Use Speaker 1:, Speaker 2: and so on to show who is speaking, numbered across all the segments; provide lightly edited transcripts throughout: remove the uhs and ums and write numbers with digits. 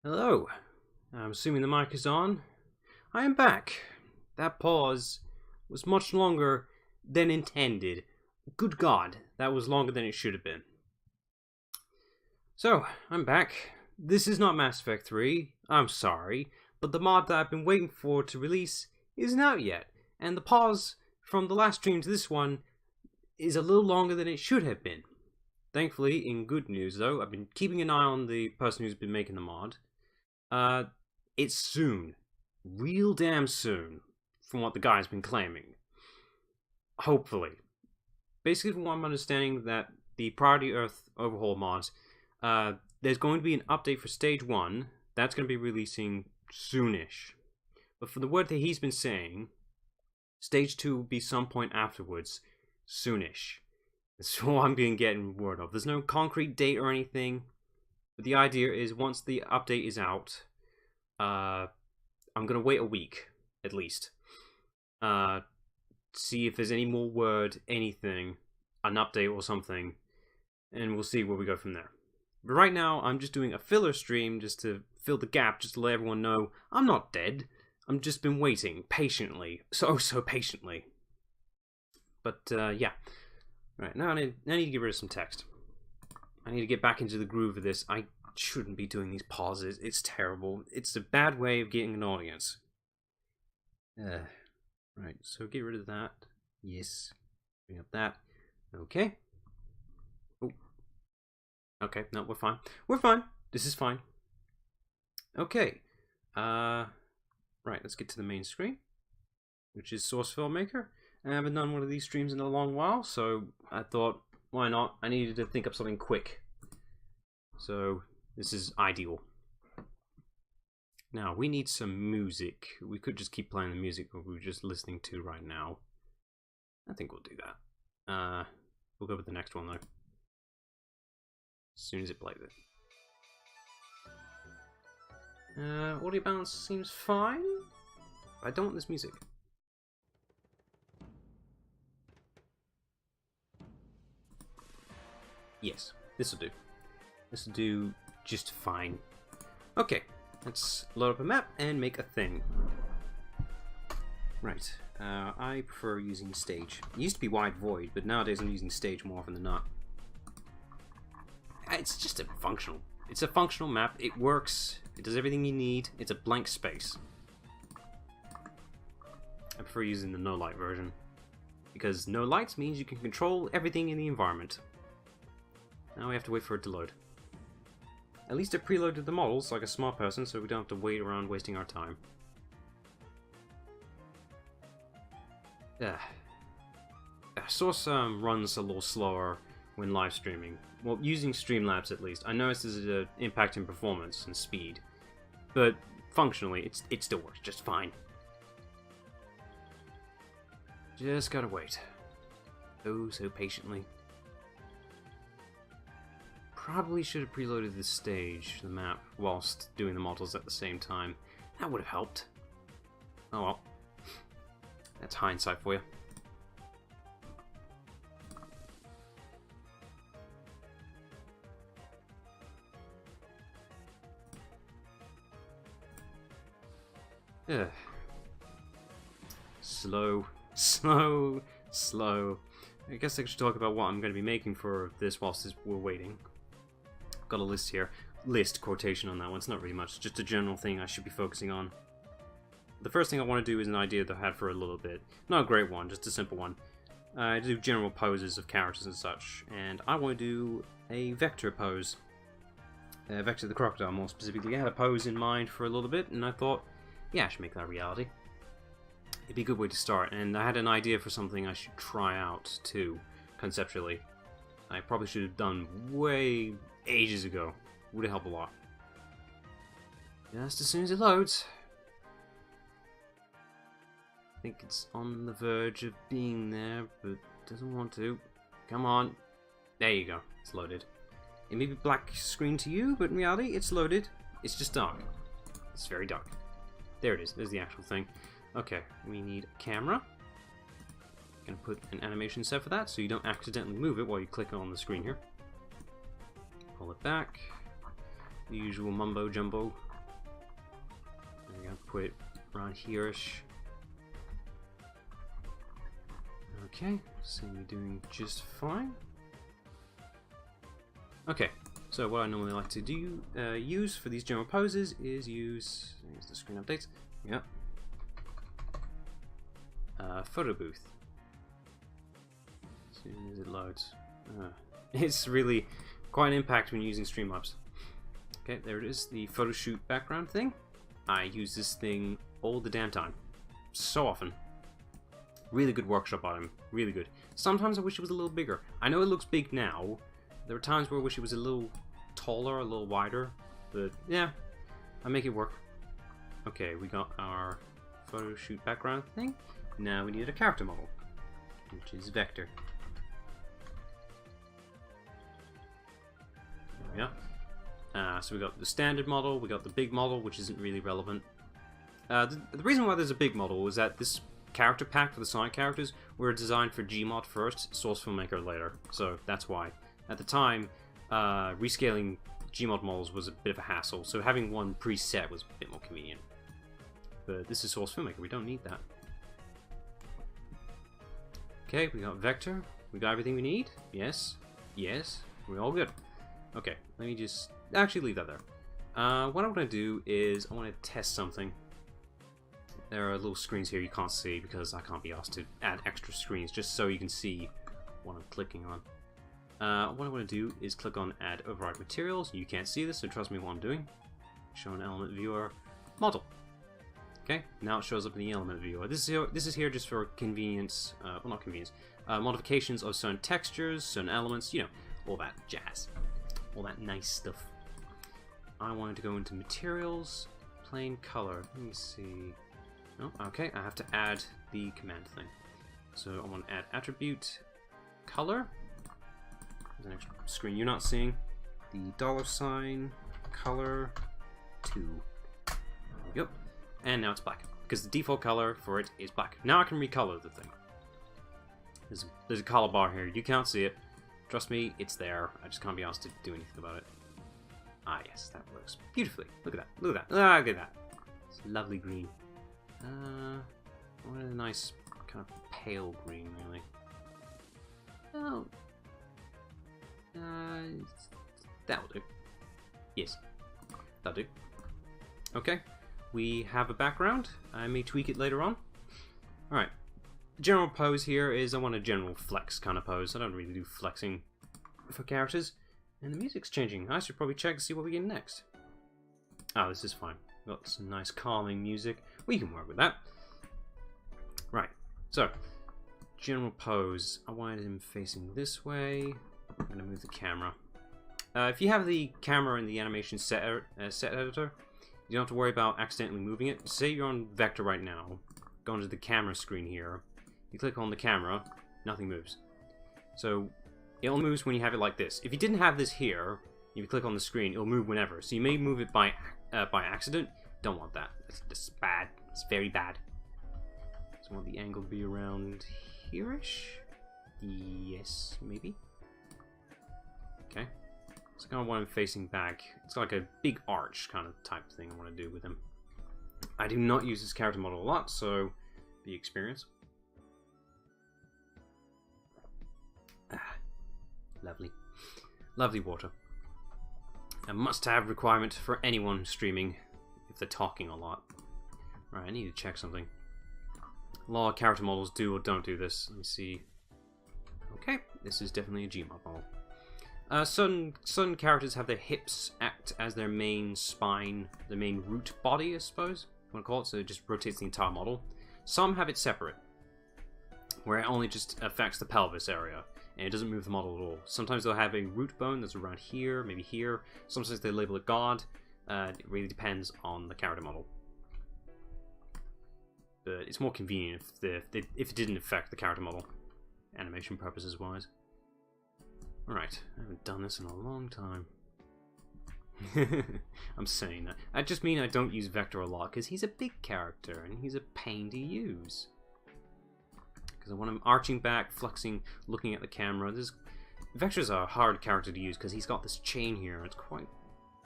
Speaker 1: Hello. I'm assuming the mic is on. I am back. That pause was much longer than intended. Good God, that was longer than it should have been. So, I'm back. This is not Mass Effect 3. I'm sorry, but the mod that I've been waiting for to release isn't out yet, and the pause from the last stream to this one is a little longer than it should have been. Thankfully, in good news though, I've been keeping an eye on the person who's been making the mod. It's soon. Real damn soon, from what the guy's been claiming. Hopefully. Basically, from what I'm understanding, that the Priority Earth Overhaul mod, there's going to be an update for Stage 1. That's going to be releasing soonish. But from the word that he's been saying, Stage 2 will be some point afterwards, soonish. That's all I'm being getting word of. There's no concrete date or anything. But the idea is once the update is out, I'm going to wait a week, at least. See if there's any more word, anything, an update or something, and we'll see where we go from there. But right now, I'm just doing a filler stream just to fill the gap, just to let everyone know I'm not dead. I've just been waiting, patiently. So patiently. But, yeah. Right, now I need to get rid of some text. I need to get back into the groove of this. I shouldn't be doing these pauses. It's terrible. It's a bad way of getting an audience. Right, so get rid of that. Yes. Bring up that. Okay. Oh. Okay, no, we're fine. We're fine. This is fine. Okay. Right, let's get to the main screen, which is Source Filmmaker. I haven't done one of these streams in a long while, so I thought, why not? I needed to think up something quick. So, this is ideal. Now, we need some music. We could just keep playing the music that we were just listening to right now. I think we'll do that. We'll go with the next one, though. As soon as it plays it. Audio balance seems fine. I don't want this music. Yes, this will do. This will do just fine. Okay, let's load up a map and make a thing. Right, I prefer using stage. It used to be wide void, but nowadays I'm using stage more often than not. It's just a functional. It's a functional map. It works. It does everything you need. It's a blank space. I prefer using the no light version because no lights means you can control everything in the environment. Now we have to wait for it to load. At least it preloaded the models like a smart person, so we don't have to wait around wasting our time. Source runs a little slower when live streaming. Well, using Streamlabs at least. I noticed there's an impact in performance and speed, but functionally it still works just fine. Just gotta wait. Oh, so patiently. Probably should have preloaded the stage, the map, whilst doing the models at the same time. That would have helped. Oh well. That's hindsight for you. Ugh. Slow. I guess I should talk about what I'm going to be making for this whilst we're waiting. Got a list here. List, quotation on that one. It's not really much. Just a general thing I should be focusing on. The first thing I want to do is an idea that I had for a little bit. Not a great one, just a simple one. I do general poses of characters and such. And I want to do a Vector pose. Vector the Crocodile, more specifically. I had a pose in mind for a little bit, and I thought, yeah, I should make that a reality. It'd be a good way to start. And I had an idea for something I should try out, too, conceptually. I probably should have done way ages ago. Would have helped a lot. Just as soon as it loads. I think it's on the verge of being there, but doesn't want to. Come on. There you go. It's loaded. It may be black screen to you, but in reality, it's loaded. It's just dark. It's very dark. There it is. There's the actual thing. Okay, we need a camera. Gonna put an animation set for that so you don't accidentally move it while you click on the screen here. Pull it back. The usual mumbo jumbo. put it around here-ish. Okay, seem to be doing just fine. Okay, so what I normally like to do use for these general poses is use the screen updates. Yep. Photo booth. As soon as it loads. It's really quite an impact when using Streamlabs. Okay, there it is, the photo shoot background thing. I use this thing all the damn time. So often. Really good workshop item. Really good. Sometimes I wish it was a little bigger. I know it looks big now. There are times where I wish it was a little taller, a little wider. But yeah, I make it work. Okay, we got our photo shoot background thing. Now we need a character model, which is Vector. There we are. So we got the standard model, we got the big model, which isn't really relevant. The reason why there's a big model is that this character pack for the Sonic characters were designed for Gmod first, Source Filmmaker later. So that's why. At the time, rescaling Gmod models was a bit of a hassle, so having one preset was a bit more convenient. But this is Source Filmmaker, we don't need that. Okay, we got Vector. We got everything we need? Yes. Yes. We're all good. Okay, let me just actually leave that there. What I'm going to do is I want to test something. There are little screens here you can't see because I can't be asked to add extra screens just so you can see what I'm clicking on. What I want to do is click on Add Override Materials. You can't see this, so trust me what I'm doing. Show an element viewer model. Okay, now it shows up in the element viewer. This is here just for convenience, well not convenience, modifications of certain textures, certain elements, you know, all that jazz. All that nice stuff. I wanted to go into materials, plain color. Let me see. Oh, okay, I have to add the command thing. So I want to add attribute color. There's an extra screen you're not seeing. The $ color 2. Yep. And now it's black, because the default color for it is black. Now I can recolor the thing. There's a color bar here. You can't see it. Trust me, it's there. I just can't be asked to do anything about it. Ah, yes, that works beautifully. Look at that. Look at that. Ah, look at that. It's lovely green. What a nice kind of pale green, really. Oh. That'll do. Yes, that'll do. Okay. We have a background. I may tweak it later on. Alright. General pose here is I want a general flex kind of pose. I don't really do flexing for characters. And the music's changing. I should probably check to see what we get next. Oh, this is fine. Got some nice calming music. We can work with that. Right. So, general pose. I wanted him facing this way. I'm going to move the camera. If you have the camera in the animation set editor, you don't have to worry about accidentally moving it. Say you're on Vector right now, go into the camera screen here, you click on the camera, nothing moves. So it only moves when you have it like this. If you didn't have this here, if you click on the screen, it'll move whenever. So you may move it by accident. Don't want that. It's bad. It's very bad. So I want the angle to be around here-ish? Yes, maybe. Okay. So I kind of want him facing back. It's like a big arch kind of type thing I want to do with him. I do not use this character model a lot, so be experienced. Ah, lovely. Lovely water. A must-have requirement for anyone streaming if they're talking a lot. Right, I need to check something. A lot of character models do or don't do this. Let me see. Okay, this is definitely a Gmod model. Some characters have their hips act as their main spine, the main root body, I suppose you want to call it, so it just rotates the entire model. Some have it separate, where it only just affects the pelvis area, and it doesn't move the model at all. Sometimes they'll have a root bone that's around here, maybe here. Sometimes they label it God. It really depends on the character model. But it's more convenient if it didn't affect the character model, animation purposes wise. Alright, I haven't done this in a long time. I'm saying that. I just mean I don't use Vector a lot, because he's a big character, and he's a pain to use. Because I want him arching back, flexing, looking at the camera. Vector's a hard character to use, because he's got this chain here, it's quite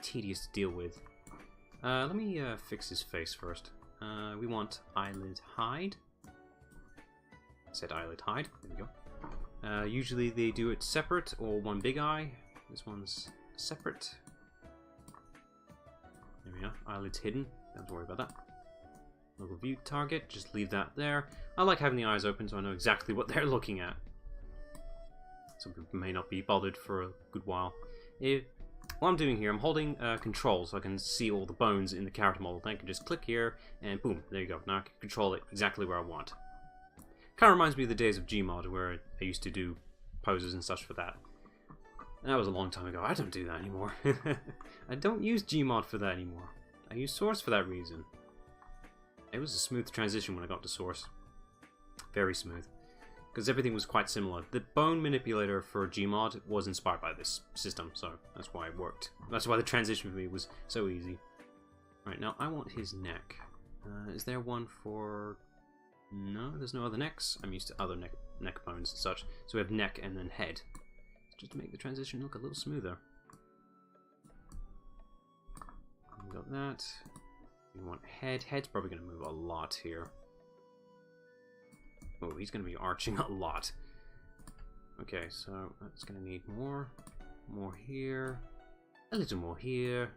Speaker 1: tedious to deal with. Let me fix his face first. We want eyelid hide. I said eyelid hide. There we go. Usually they do it separate or one big eye. This one's separate. There we are. Eyelids hidden. Don't have to worry about that. Local view target. Just leave that there. I like having the eyes open so I know exactly what they're looking at. Some people may not be bothered for a good while. What I'm doing here, I'm holding control so I can see all the bones in the character model. Then I can just click here and boom, there you go. Now I can control it exactly where I want. Kind of reminds me of the days of Gmod where I used to do poses and such for that. That was a long time ago. I don't do that anymore. I don't use Gmod for that anymore. I use Source for that reason. It was a smooth transition when I got to Source. Very smooth. Because everything was quite similar. The bone manipulator for Gmod was inspired by this system, so that's why it worked. That's why the transition for me was so easy. Right, now I want his neck. Is there one for... No, there's no other necks. I'm used to other neck bones and such. So we have neck and then head. Just to make the transition look a little smoother. We got that. We want head. Head's probably going to move a lot here. Oh, he's going to be arching a lot. Okay, so that's going to need more. More here. A little more here.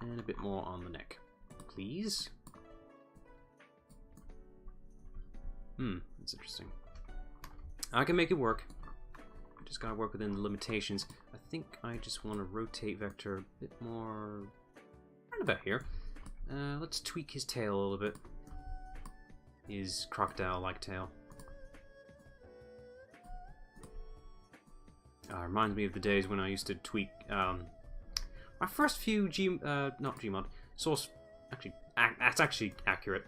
Speaker 1: And a bit more on the neck. Please. That's interesting. I can make it work. Just gotta work within the limitations. I think I just want to rotate Vector a bit more right about here. Let's tweak his tail a little bit. His crocodile-like tail. Reminds me of the days when I used to tweak my first few not Gmod, Source. Actually, that's actually accurate.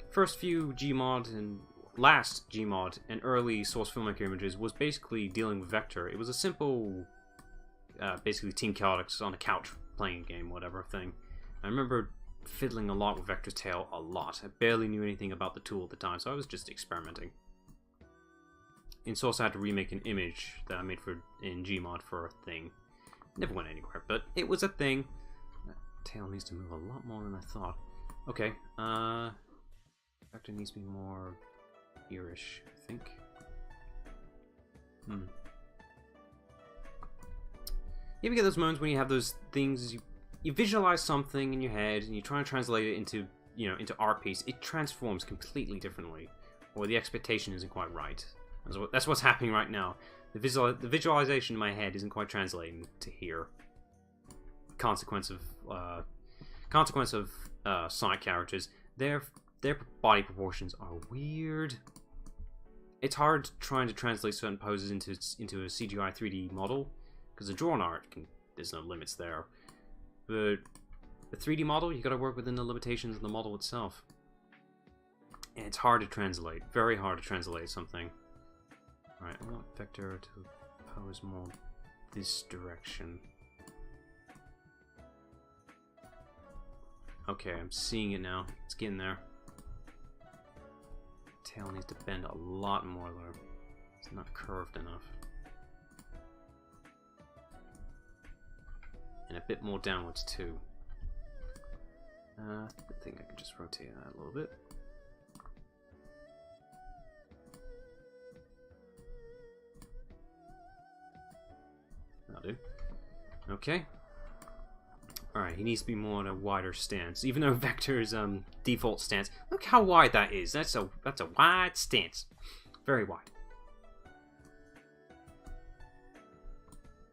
Speaker 1: First few Gmod and last Gmod and early Source filmmaker images was basically dealing with Vector. It was a simple, basically Team Chaotix on a couch playing a game, whatever thing. I remember fiddling a lot with Vector's tail, a lot. I barely knew anything about the tool at the time, so I was just experimenting. In Source, I had to remake an image that I made in Gmod for a thing. Never went anywhere, but it was a thing. That tail needs to move a lot more than I thought. Okay, Vector needs to be more earish, I think. You ever get those moments when you have those things, you visualize something in your head and you try to translate it into, into art piece, it transforms completely differently, or the expectation isn't quite right. That's what's happening right now. The visualization in my head isn't quite translating to here. Consequence of Sonic characters. Their body proportions are weird. It's hard trying to translate certain poses into a CGI 3D model, because the drawn art there's no limits there. But the 3D model, you got to work within the limitations of the model itself, and it's hard to translate. Very hard to translate something. All right, I want Vector to pose more this direction. Okay, I'm seeing it now. It's getting there. Tail needs to bend a lot more though. It's not curved enough. And a bit more downwards too. I think I can just rotate that a little bit. That'll do. Okay. Alright, he needs to be more in a wider stance. Even though Vector's default stance, look how wide that is. That's a wide stance. Very wide.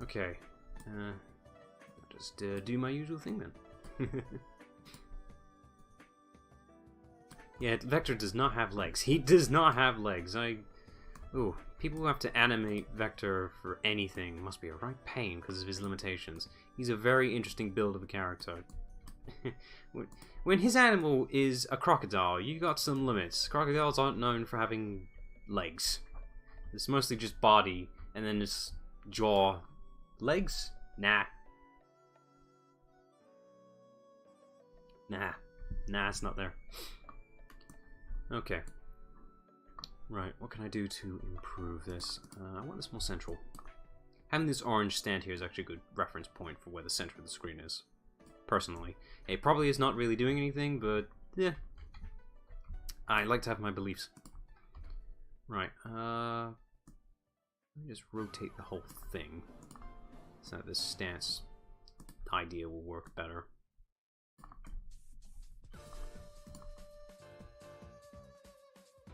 Speaker 1: Okay. I'll just do my usual thing then. Yeah, Vector does not have legs. He does not have legs. Ooh, people who have to animate Vector for anything must be a right pain because of his limitations. He's a very interesting build of a character. When his animal is a crocodile, you got some limits. Crocodiles aren't known for having legs. It's mostly just body, and then it's jaw. Legs? Nah. Nah, it's not there. Okay. Right, what can I do to improve this? I want this more central. Having this orange stand here is actually a good reference point for where the center of the screen is. Personally. It probably is not really doing anything, but yeah, I like to have my beliefs. Right, let me just rotate the whole thing so that this stance idea will work better.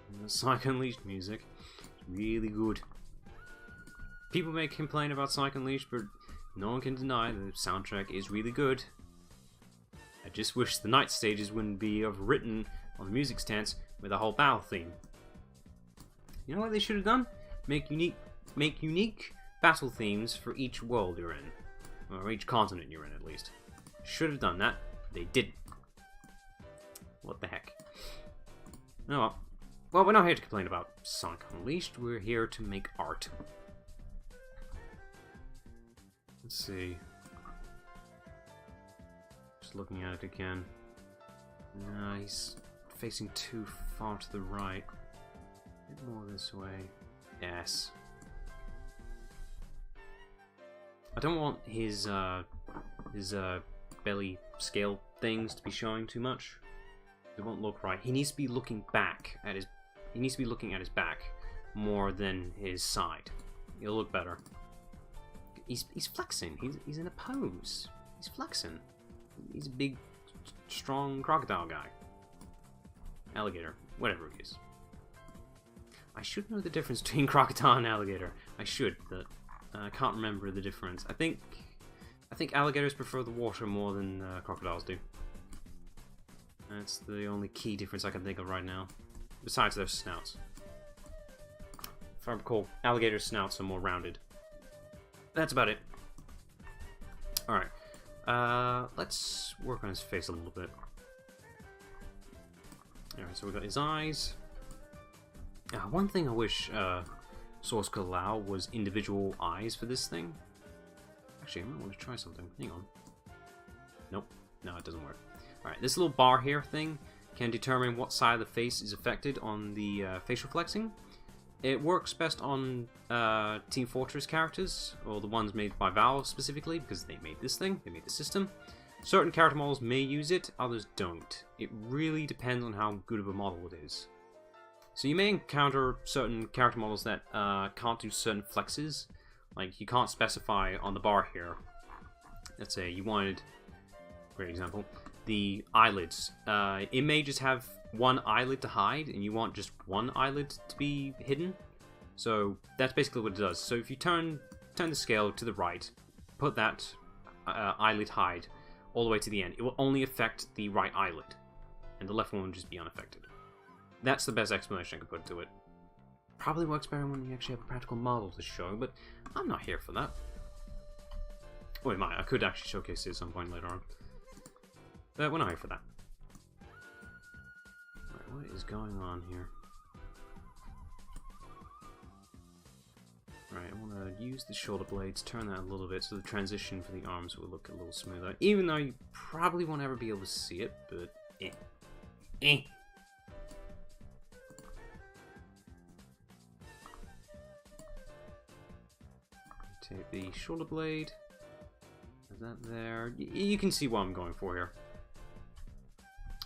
Speaker 1: And the Psych Unleashed music is really good. People may complain about Psych Unleashed, but no one can deny the soundtrack is really good. I just wish the night stages wouldn't be overwritten on the music stance with a whole battle theme. You know what they should have done? Make unique battle themes for each world you're in. Or each continent you're in, at least. Should have done that. They didn't. What the heck. Oh well. Well, we're not here to complain about Sonic Unleashed. We're here to make art. Let's see. Just looking at it again. No, he's facing too far to the right. A bit more this way. Yes. I don't want his belly scale things to be showing too much. It won't look right. He needs to be looking back at his. He needs to be looking at his back more than his side. It'll look better. He's flexing. He's in a pose. He's flexing. He's a big, strong crocodile guy. Alligator, whatever it is. I should know the difference between crocodile and alligator. I should, but I can't remember the difference. I think alligators prefer the water more than crocodiles do. That's the only key difference I can think of right now. Besides their snouts. If I recall, alligator snouts are more rounded. That's about it. Alright. Let's work on his face a little bit. Alright, so we got his eyes. One thing I wish Source could allow was individual eyes for this thing. Actually, I might want to try something. Hang on. Nope. No, it doesn't work. Alright, this little bar here thing can determine what side of the face is affected on the facial flexing. It works best on Team Fortress characters, or the ones made by Valve specifically, because they made this thing, they made the system. Certain character models may use it, others don't. It really depends on how good of a model it is. So you may encounter certain character models that can't do certain flexes. Like, you can't specify on the bar here. Let's say you wanted, great example, the eyelids. It may just have one eyelid to hide, and you want just one eyelid to be hidden. So that's basically what it does. So if you turn the scale to the right, put that eyelid hide all the way to the end, it will only affect the right eyelid, and the left one will just be unaffected. That's the best explanation I could put to it. Probably works better when you actually have a practical model to show, but I'm not here for that. Oh, it might. I could actually showcase it at some point later on. But we're not here for that. Right, what is going on here? Right, I want to use the shoulder blades, turn that a little bit so the transition for the arms will look a little smoother. Even though you probably won't ever be able to see it, but eh. Take the shoulder blade. Is that there? You can see what I'm going for here.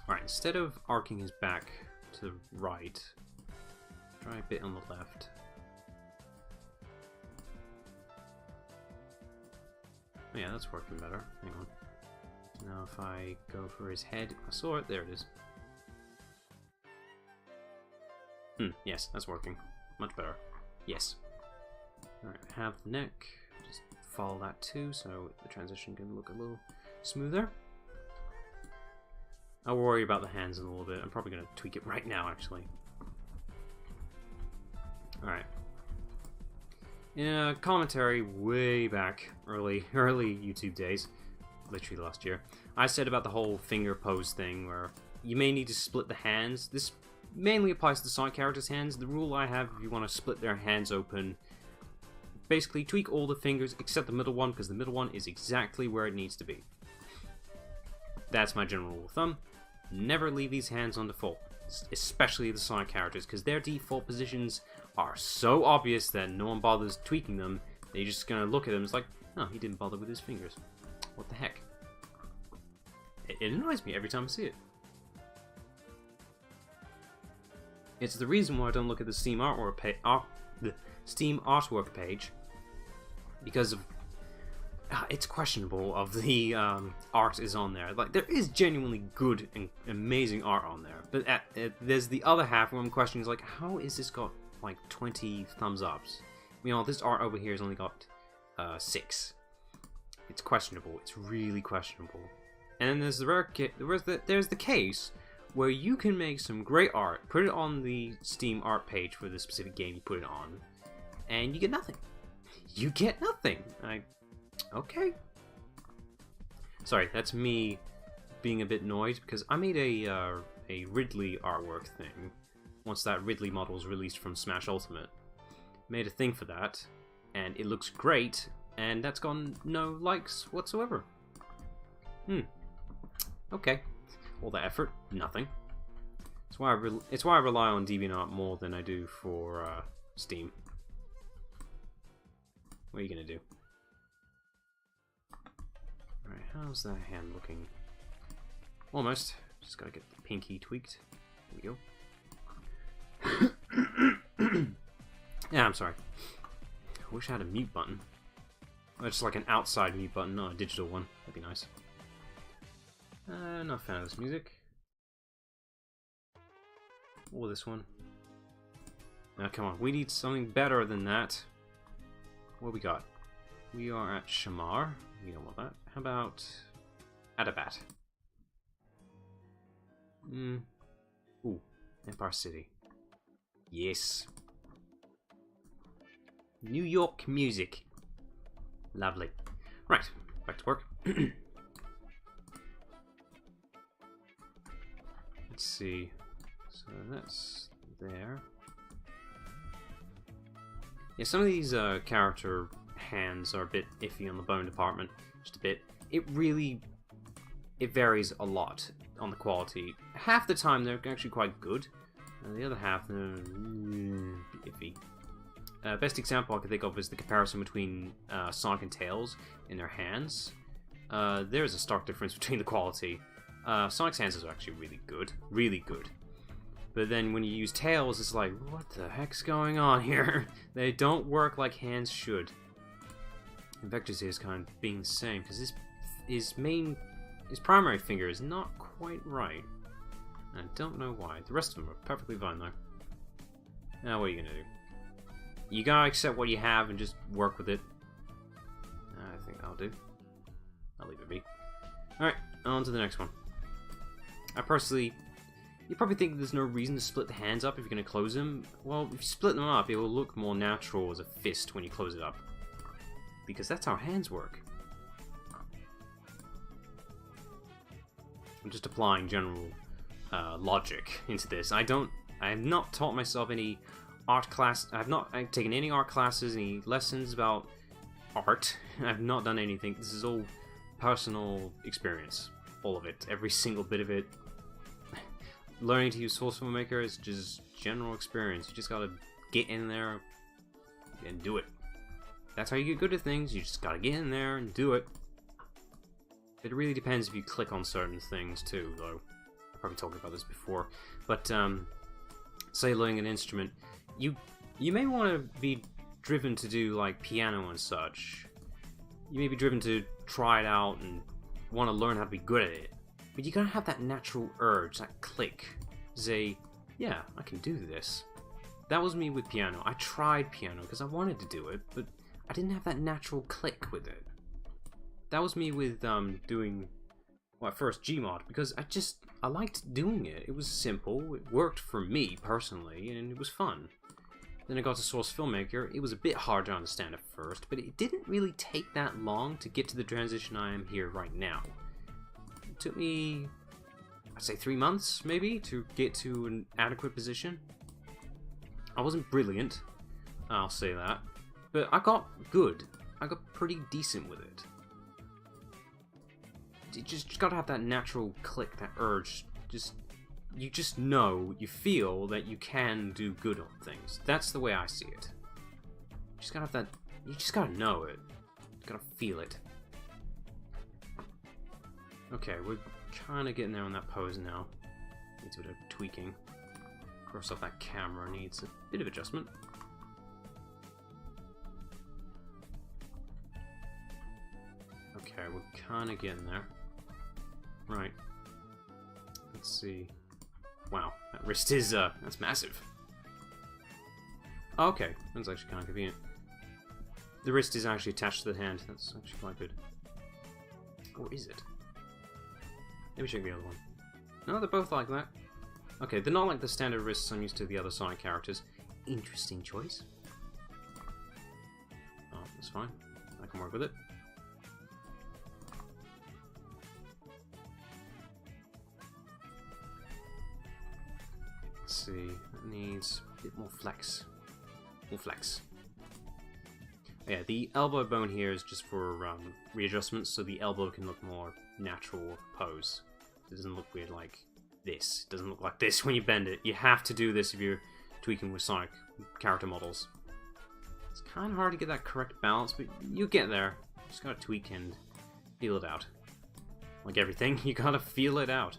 Speaker 1: Alright, instead of arcing his back to the right, try a bit on the left. Oh yeah, that's working better. Hang on. Now if I go for his head, I saw it, there it is. Yes, that's working. Much better. Yes. Alright, have the neck. Just follow that too, so the transition can look a little smoother. I'll worry about the hands in a little bit. I'm probably going to tweak it right now, actually. Alright. In commentary way back, early YouTube days, literally last year, I said about the whole finger pose thing, where you may need to split the hands. This mainly applies to the side characters' hands. The rule I have, if you want to split their hands open, basically tweak all the fingers except the middle one, because the middle one is exactly where it needs to be. That's my general rule of thumb. Never leave these hands on default, especially the side characters, because their default positions are so obvious that no one bothers tweaking them. They're just gonna look at them, it's like, oh, he didn't bother with his fingers. What the heck? It annoys me every time I see it. It's the reason why I don't look at the Steam artwork page, because of it's questionable of the art is on there. Like, there is genuinely good and amazing art on there, but there's the other half where I'm questioning, like, how is this got like 20 thumbs ups? You know, this art over here has only got 6. It's questionable. It's really questionable. And then there's there's the case where you can make some great art, put it on the Steam art page for the specific game you put it on, and you get nothing. You get nothing. Okay. Sorry, that's me being a bit annoyed because I made a Ridley artwork thing once that Ridley model was released from Smash Ultimate. Made a thing for that, and it looks great, and that's gotten no likes whatsoever. Okay. All that effort, nothing. It's why I rely on DeviantArt more than I do for Steam. What are you gonna do? Alright, how's that hand looking? Almost. Just gotta get the pinky tweaked. There we go. Yeah, I'm sorry. I wish I had a mute button. Or just like an outside mute button, not a digital one. That'd be nice. Not a fan of this music. Or this one. Now, come on. We need something better than that. What we got? We are at Shamar. We don't want that. How about Adabat? Ooh, Empire City. Yes. New York music. Lovely. Right, back to work. Let's see. So that's there. Yeah, some of these character hands are a bit iffy on the bone department. Just a bit. It varies a lot on the quality. Half the time they're actually quite good. And the other half, they're iffy. Best example I can think of is the comparison between Sonic and Tails in their hands. There's a stark difference between the quality. Sonic's hands are actually really good. Really good. But then when you use Tails, it's like, what the heck's going on here? They don't work like hands should. And Vector's is kind of being the same, because his primary finger is not quite right. And I don't know why. The rest of them are perfectly fine though. Now what are you gonna do? You gotta accept what you have and just work with it. I think that'll do. I'll leave it be. Alright, on to the next one. You probably think there's no reason to split the hands up if you're going to close them. Well, if you split them up, it will look more natural as a fist when you close it up. Because that's how hands work. I'm just applying general logic into this. I have not taught myself any art class. I've taken any art classes, any lessons about art. I've not done anything. This is all personal experience. All of it. Every single bit of it. Learning to use Source Filmmaker is just general experience. You just gotta get in there and do it. That's how you get good at things. You just gotta get in there and do it. It really depends if you click on certain things too, though. I've probably talked about this before. But say learning an instrument, you may want to be driven to do like piano and such. You may be driven to try it out and want to learn how to be good at it. But you gotta have that natural urge, that click. Say, yeah, I can do this. That was me with piano. I tried piano because I wanted to do it, but I didn't have that natural click with it. That was me with doing, well, at first Gmod, because I liked doing it. It was simple, it worked for me personally, and it was fun. Then I got to Source Filmmaker. It was a bit hard to understand at first, but it didn't really take that long to get to the transition I am here right now. It took me, I'd say 3 months, maybe, to get to an adequate position. I wasn't brilliant, I'll say that, but I got good. I got pretty decent with it. You just gotta have that natural click, that urge. You just know, you feel that you can do good on things. That's the way I see it. You just gotta have that, you just gotta know it. You gotta feel it. Okay, we're kinda getting there on that pose now. Need a bit of tweaking. First off, that camera needs a bit of adjustment. Okay, we're kind of getting there. Right. Let's see. Wow, that wrist is, that's massive. Oh, okay, that's actually kind of convenient. The wrist is actually attached to the hand. That's actually quite good. Or is it? Maybe check the other one. No, they're both like that. Okay, they're not like the standard wrists I'm used to the other Sonic characters. Interesting choice. Oh, that's fine. I can work with it. Let's see. It needs a bit more flex. More flex. Yeah, the elbow bone here is just for readjustments, so the elbow can look more natural pose. It doesn't look weird like this. It doesn't look like this when you bend it. You have to do this if you're tweaking with Sonic character models. It's kind of hard to get that correct balance, but you get there. You just gotta tweak and feel it out. Like everything, you gotta feel it out.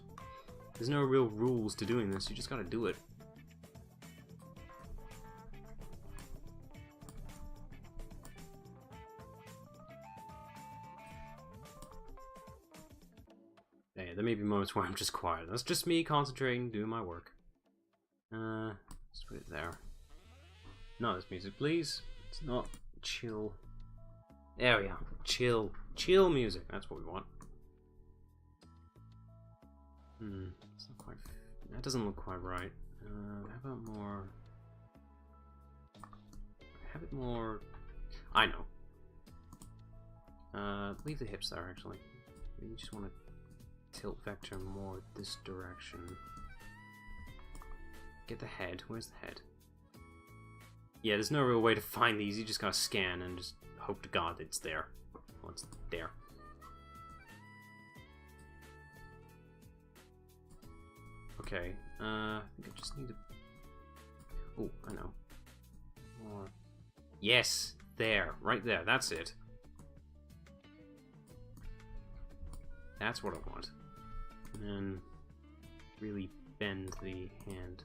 Speaker 1: There's no real rules to doing this, you just gotta do it. Yeah, there may be moments where I'm just quiet. That's just me concentrating, doing my work. Let's put it there. Not this music, please. It's not chill. There we are. Chill. Chill music. That's what we want. It's not quite... That doesn't look quite right. How about more... Have it more... I know. Leave the hips there, actually. You just want to tilt vector more this direction. Get the head. Where's the head? Yeah, there's no real way to find these. You just gotta scan and just hope to God it's there. Well, it's there. Okay, I think I just need to... Oh, I know. More. Yes! There. Right there. That's it. That's what I want. And then really bend the hand.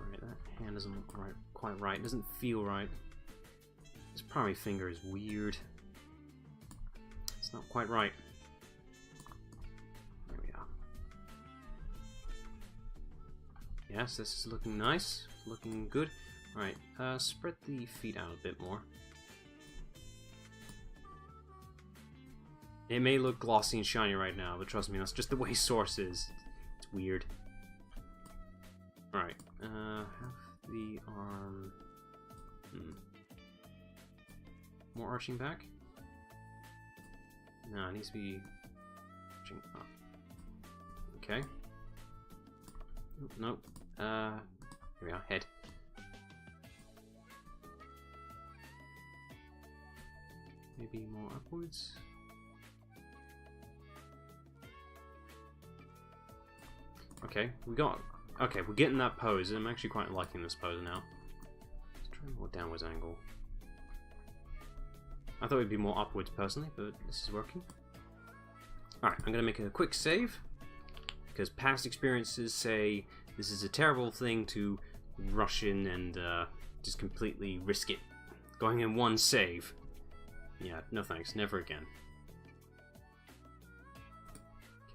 Speaker 1: Right, that hand doesn't look quite right. It doesn't feel right. This primary finger is weird. It's not quite right. There we are. Yes, this is looking nice. Looking good. Alright, spread the feet out a bit more. It may look glossy and shiny right now, but trust me, that's just the way Source is. It's weird. Alright, have the arm... More arching back? No, it needs to be arching up. Okay. Nope. Here we are, head. Maybe more upwards? Okay, okay, we're getting that pose. I'm actually quite liking this pose now. Let's try a more downwards angle. I thought it would be more upwards personally, but this is working. Alright, I'm going to make a quick save, because past experiences say this is a terrible thing to rush in and just completely risk it. Going in one save. Yeah, no thanks, never again.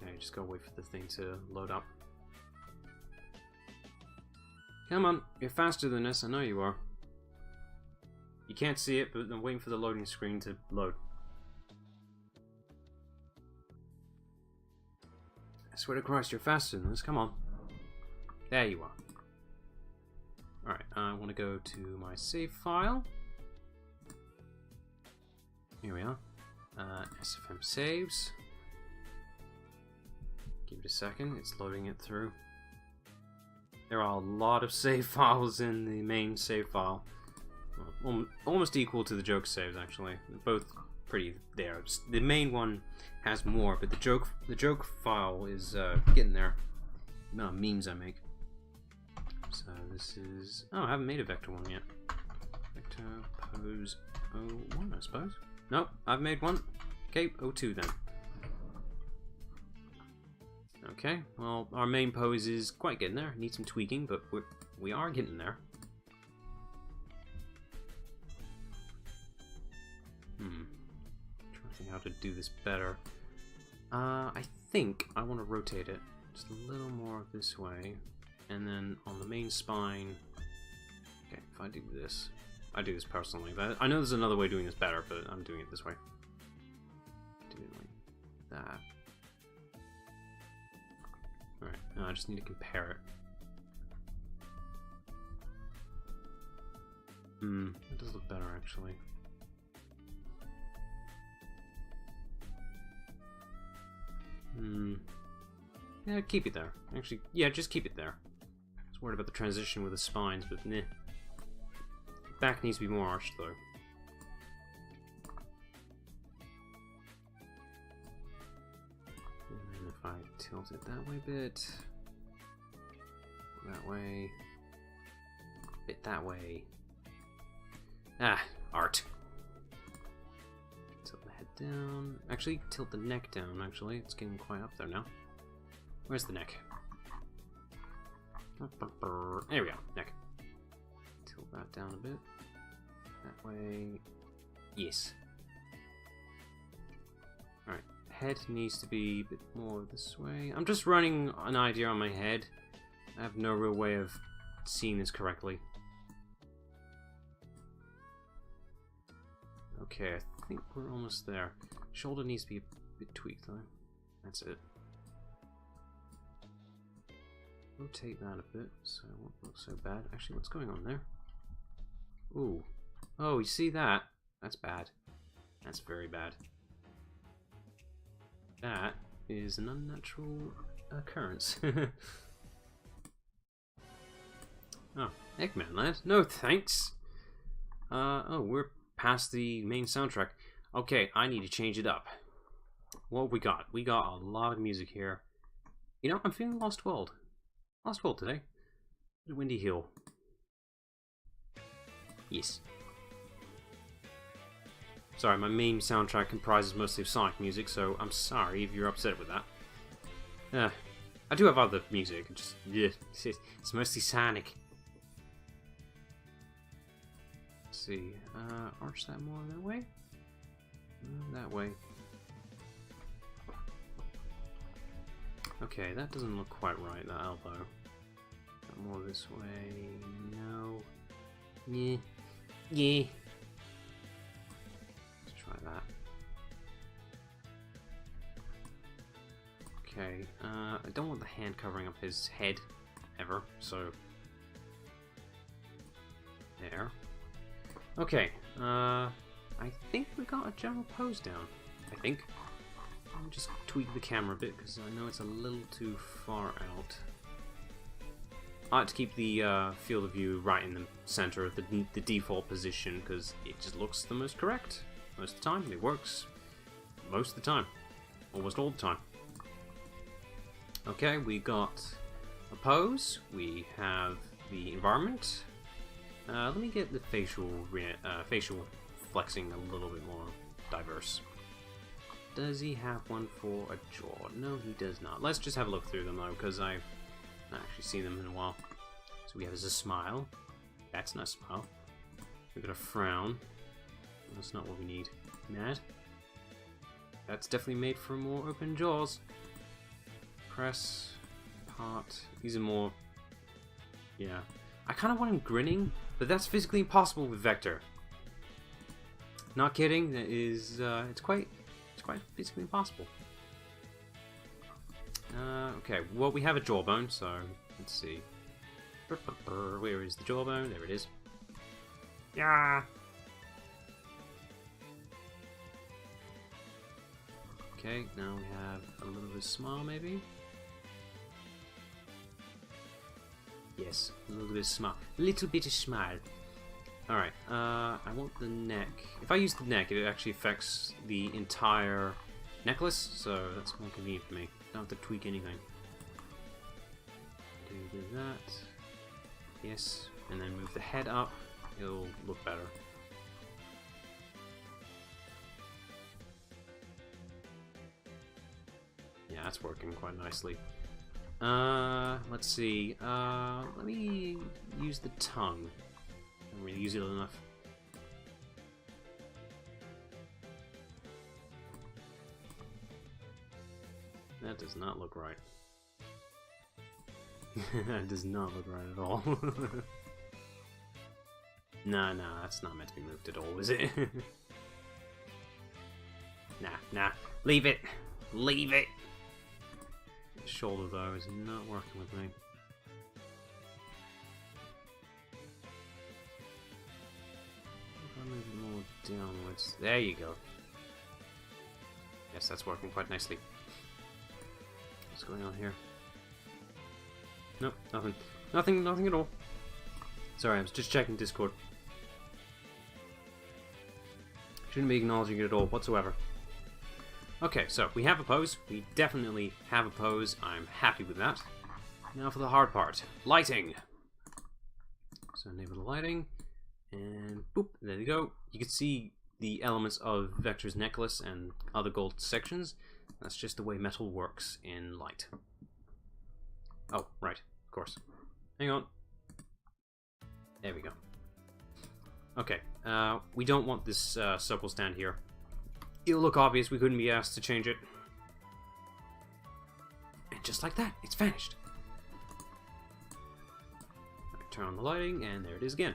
Speaker 1: Okay, just gotta wait for the thing to load up. Come on, you're faster than this, I know you are. You can't see it, but I'm waiting for the loading screen to load. I swear to Christ, you're faster than this, come on. There you are. Alright, I want to go to my save file. Here we are. SFM saves. Give it a second, it's loading it through. There are a lot of save files in the main save file. Well, almost equal to the joke saves, actually. They're both pretty there. The main one has more, but the joke file is getting there. The amount of memes I make. So this is... Oh, I haven't made a vector one yet. Vector pose 01, I suppose. Nope, I've made one. Okay, 02 then. Okay, well, our main pose is quite getting there. Needs some tweaking, but we are getting there. Trying to think how to do this better. I think I want to rotate it just a little more this way, and then on the main spine. Okay, if I do this personally. But I know there's another way of doing this better, but I'm doing it this way. Do it like that. Alright, now I just need to compare it. It does look better actually. Yeah, keep it there. Actually, yeah, just keep it there. I was worried about the transition with the spines, but nah. Back needs to be more arched though. And then if I tilt it that way a bit, that way, a bit that way. Ah, art. Tilt the head down. Actually, tilt the neck down. Actually, it's getting quite up there now. Where's the neck? There we go, neck. Tilt that down a bit. That way. Yes. Alright, head needs to be a bit more this way. I'm just running an idea on my head. I have no real way of seeing this correctly. Okay, I think we're almost there. Shoulder needs to be a bit tweaked though. That's it. Rotate that a bit, so it won't look so bad. Actually, what's going on there? Ooh. Oh, you see that? That's bad. That's very bad. That is an unnatural occurrence. Oh, Eggman lad. No thanks. Oh, we're past the main soundtrack. Okay, I need to change it up. What have we got? We got a lot of music here. You know, I'm feeling Lost World. Lost World today. Windy Hill. Yes. Sorry, my main soundtrack comprises mostly of Sonic music, so I'm sorry if you're upset with that. I do have other music, just yeah, it's mostly Sonic. Let's see, arch that more that way? That way. Okay, that doesn't look quite right, that elbow. More this way. No. Yeah. Yeah. Let's try that. Okay. I don't want the hand covering up his head ever, so there. Okay. I think we got a general pose down. I think. I'll just tweak the camera a bit because I know it's a little too far out. I like to keep the field of view right in the center of the default position because it just looks the most correct most of the time. It works most of the time, almost all the time. Okay, we got a pose. We have the environment. Let me get the facial flexing a little bit more diverse. Does he have one for a jaw? No, he does not. Let's just have a look through them though, because I've not actually seen them in a while. So we have a smile. That's not a smile. We've got a frown. That's not what we need. Mad. That's definitely made for more open jaws. Press. Part. These are more. Yeah. I kind of want him grinning, but that's physically impossible with Vector. Not kidding. That is. It's quite physically impossible. Okay, well we have a jawbone, so let's see. Where is the jawbone? There it is. Yeah. Okay, now we have a little bit of smile, maybe. Yes, a little bit of smile. A little bit of smile. Alright, I want the neck. If I use the neck, it actually affects the entire necklace, so that's more convenient for me. Don't have to tweak anything. Do that. Yes, and then move the head up. It'll look better. Yeah, that's working quite nicely. Let's see. Let me use the tongue. I don't really use it enough. That does not look right. That does not look right at all. Nah, that's not meant to be moved at all, is it? Nah. Leave it! Leave it! The shoulder, though, is not working with me. If I move it more downwards. There you go. Yes, that's working quite nicely. What's going on here? Nope, nothing. Nothing at all. Sorry, I was just checking Discord. Shouldn't be acknowledging it at all whatsoever. Okay, so we have a pose. We definitely have a pose. I'm happy with that. Now for the hard part. Lighting. So enable the lighting. And boop, there you go. You can see the elements of Vector's necklace and other gold sections. That's just the way metal works in light. Oh, right, of course. Hang on. There we go. Okay, we don't want this circle stand here. It'll look obvious, we couldn't be asked to change it. And just like that, it's vanished. Right, turn on the lighting, and there it is again.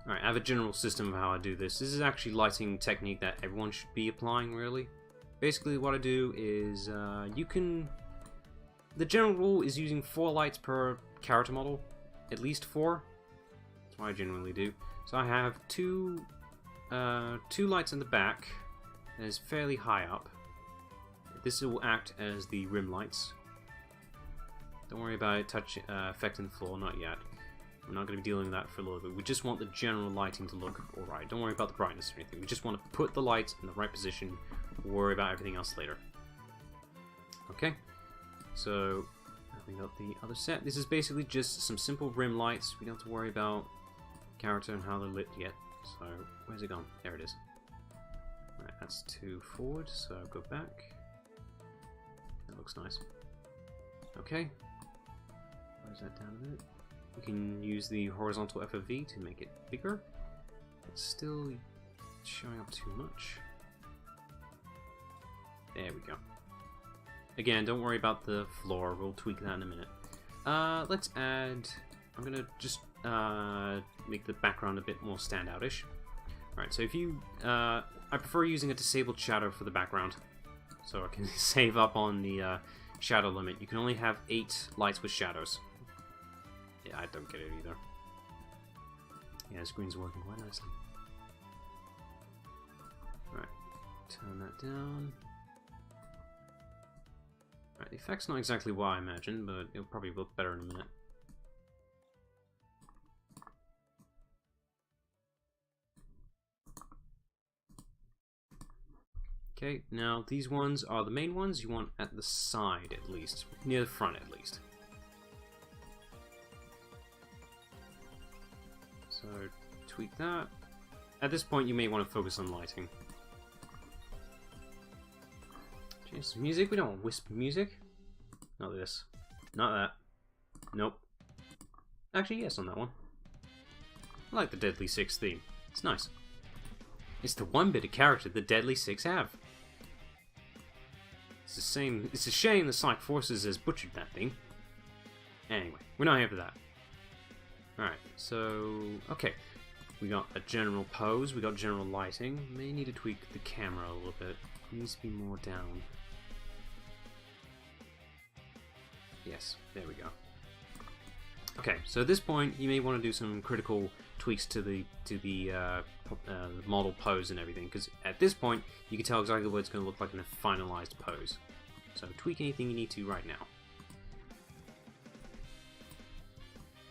Speaker 1: Alright, I have a general system of how I do this. This is actually lighting technique that everyone should be applying, really. Basically, what I do is, the general rule is using 4 lights per character model. At least 4. That's what I generally do. So I have two lights in the back. That is fairly high up. This will act as the rim lights. Don't worry about it affecting the floor, not yet. We're not going to be dealing with that for a little bit. We just want the general lighting to look alright. Don't worry about the brightness or anything. We just want to put the lights in the right position. We'll worry about everything else later. Okay, so we got the other set. This is basically just some simple rim lights. We don't have to worry about character and how they're lit yet. So where's it gone? There it is. Right, that's 2 forward, so go back. That looks nice. Okay. Close that down a bit. We can use the horizontal FOV to make it bigger. It's still showing up too much. There we go. Again, don't worry about the floor. We'll tweak that in a minute. Let's add... I'm gonna just make the background a bit more standout-ish. Alright, so if you... I prefer using a disabled shadow for the background, so I can save up on the shadow limit. You can only have 8 lights with shadows. Yeah, I don't get it either. Yeah, the screen's working quite nicely. Alright, turn that down. Alright, the effect's not exactly what I imagined, but it'll probably look better in a minute. Okay, now these ones are the main ones you want at the side at least, near the front at least. So tweak that. At this point you may want to focus on lighting. Change some music, we don't want whisper music. Not this. Not that. Nope. Actually yes on that one. I like the Deadly Six theme. It's nice. It's the one bit of character the Deadly Six have. It's a shame the Psych Forces has butchered that thing. Anyway, we're not here for that. Alright, so... okay. We got a general pose, we got general lighting. May need to tweak the camera a little bit. It needs to be more down. Yes, there we go. Okay, so at this point, you may want to do some critical tweaks to the model pose and everything, because at this point, you can tell exactly what it's going to look like in a finalized pose. So tweak anything you need to right now.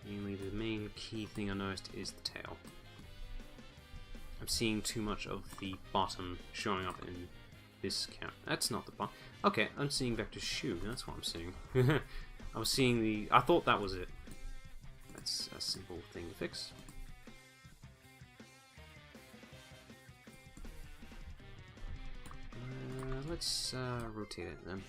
Speaker 1: Mainly, the main key thing I noticed is the tail. I'm seeing too much of the bottom showing up in this count. That's not the bottom. Okay, I'm seeing Vector's shoe. That's what I'm seeing. I was seeing the... I thought that was it. That's a simple thing to fix. Let's rotate it then.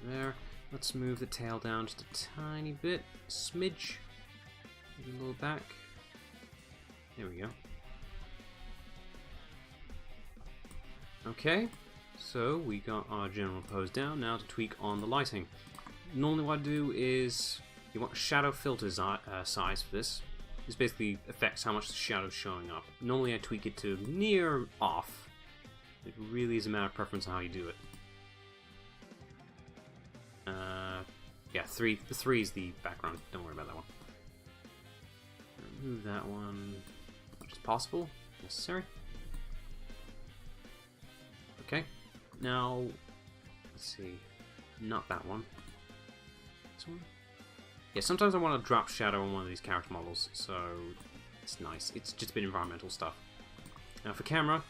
Speaker 1: there. Let's move the tail down just a tiny bit. Smidge. A little back. There we go. Okay, so we got our general pose down. Now to tweak on the lighting. Normally what I do is, you want shadow filter size for this. This basically affects how much the shadow's showing up. Normally I tweak it to near off. It really is a matter of preference on how you do it. Yeah, the 3 is the background. Don't worry about that one. Remove that one as much as possible. Necessary. Okay. Now, let's see. Not that one. This one? Yeah, sometimes I want to drop shadow on one of these character models, so it's nice. It's just a bit environmental stuff. Now for camera,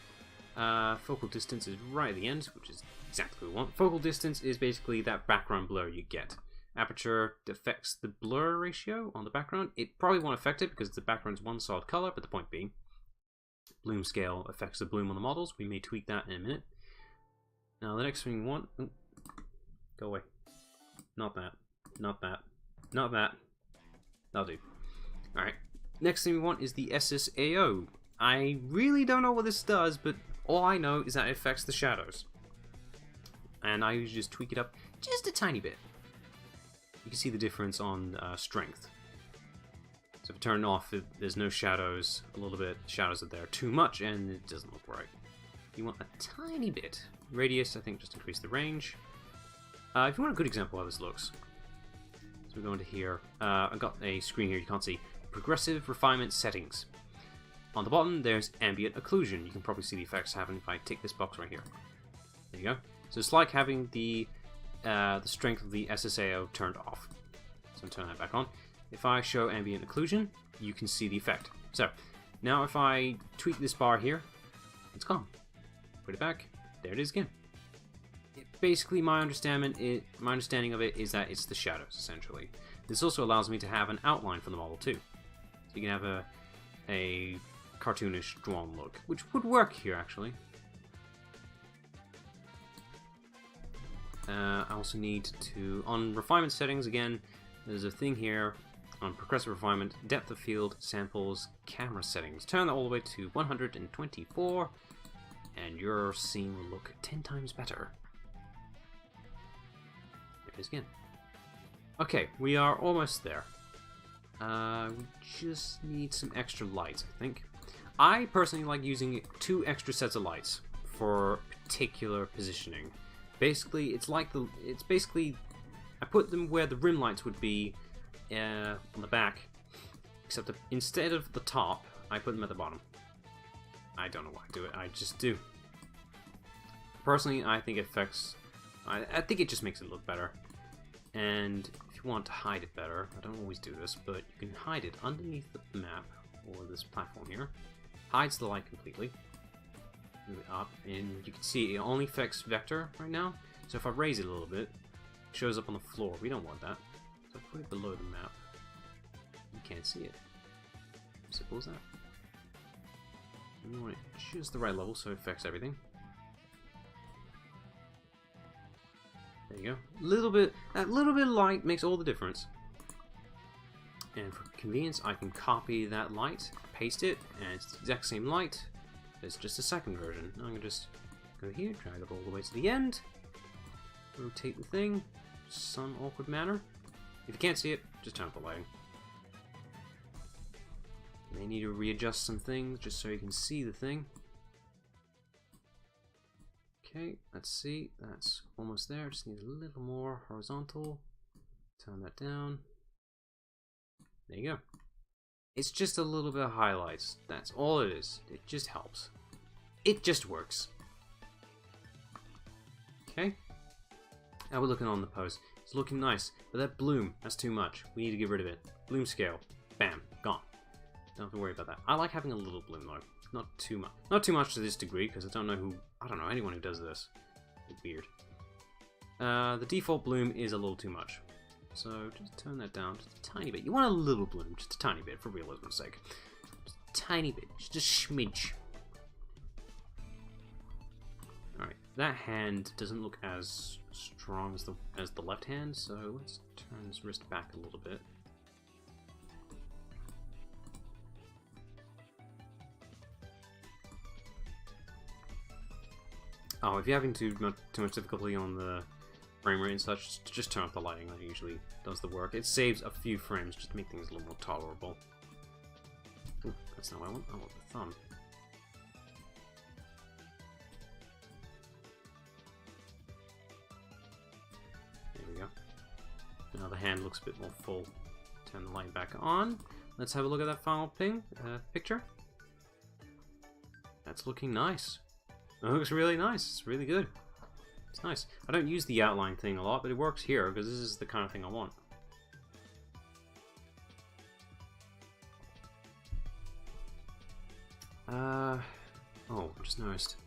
Speaker 1: focal distance is right at the end, which is exactly what we want. Focal distance is basically that background blur you get. Aperture affects the blur ratio on the background. It probably won't affect it because the background's one solid color, but the point being, bloom scale affects the bloom on the models. We may tweak that in a minute. Now the next thing we want... Oh, go away. Not that. Not that. Not that. That'll do. Alright. Next thing we want is the SSAO. I really don't know what this does, but all I know is that it affects the shadows. And I usually just tweak it up just a tiny bit. You can see the difference on strength. So if I turn it off, there's no shadows. A little bit, shadows are there too much, and it doesn't look right. You want a tiny bit. Radius, I think, just increase the range. If you want a good example of how this looks, so we go into here. I've got a screen here you can't see. Progressive refinement settings. On the bottom, there's ambient occlusion. You can probably see the effects happen if I take this box right here. There you go. So it's like having the strength of the SSAO turned off. So I'm turning that back on. If I show ambient occlusion, you can see the effect. So now if I tweak this bar here, it's gone. Put it back. There it is again. Basically, my understanding of it is that it's the shadows, essentially. This also allows me to have an outline for the model too. So you can have a cartoonish drawn look, which would work here actually. I also need to, on refinement settings again, there's a thing here on progressive refinement, depth of field, samples, camera settings. Turn that all the way to 124 and your scene will look 10 times better. There it is again. Okay, we are almost there. We just need some extra lights, I think. I personally like using 2 extra sets of lights for particular positioning. Basically, I put them where the rim lights would be on the back, except that instead of the top, I put them at the bottom. I don't know why I do it, I just do. Personally, I think it affects... I think it just makes it look better. And if you want to hide it better, I don't always do this, but you can hide it underneath the map, or this platform here. Hides the light completely. Move it up, and you can see it only affects vector right now. So if I raise it a little bit, it shows up on the floor. We don't want that. So put it below the map. You can't see it. Simple as that. And you want it just the right level so it affects everything. There you go. That little bit of light makes all the difference. And for convenience, I can copy that light, paste it, and it's the exact same light. It's just a second version. I'm going to just go here, drag it all the way to the end, rotate the thing, some awkward manner. If you can't see it, just turn up the lighting. You may need to readjust some things just so you can see the thing. Okay, let's see, that's almost there. Just need a little more horizontal. Turn that down. There you go. It's just a little bit of highlights. That's all it is. It just helps. It just works. Okay. How we're looking on the pose. It's looking nice, but that bloom, that's too much. We need to get rid of it. Bloom scale. Bam. Gone. Don't have to worry about that. I like having a little bloom though. Not too much. Not too much to this degree, because I don't know anyone who does this. It's weird. The default bloom is a little too much. So just turn that down just a tiny bit. You want a little bloom, just a tiny bit, for realism's sake. Just a tiny bit, just a smidge. Alright, that hand doesn't look as strong as the left hand, so let's turn his wrist back a little bit. Oh, if you're having too much difficulty on the frame rate and such, just turn off the lighting. That usually does the work. It saves a few frames just to make things a little more tolerable. Ooh, that's not what I want. I want the thumb. There we go. Now the hand looks a bit more full. Turn the light back on. Let's have a look at that final picture. That's looking nice. It looks really nice. It's really good. It's nice. I don't use the outline thing a lot, but it works here because this is the kind of thing I want. Oh, I just noticed.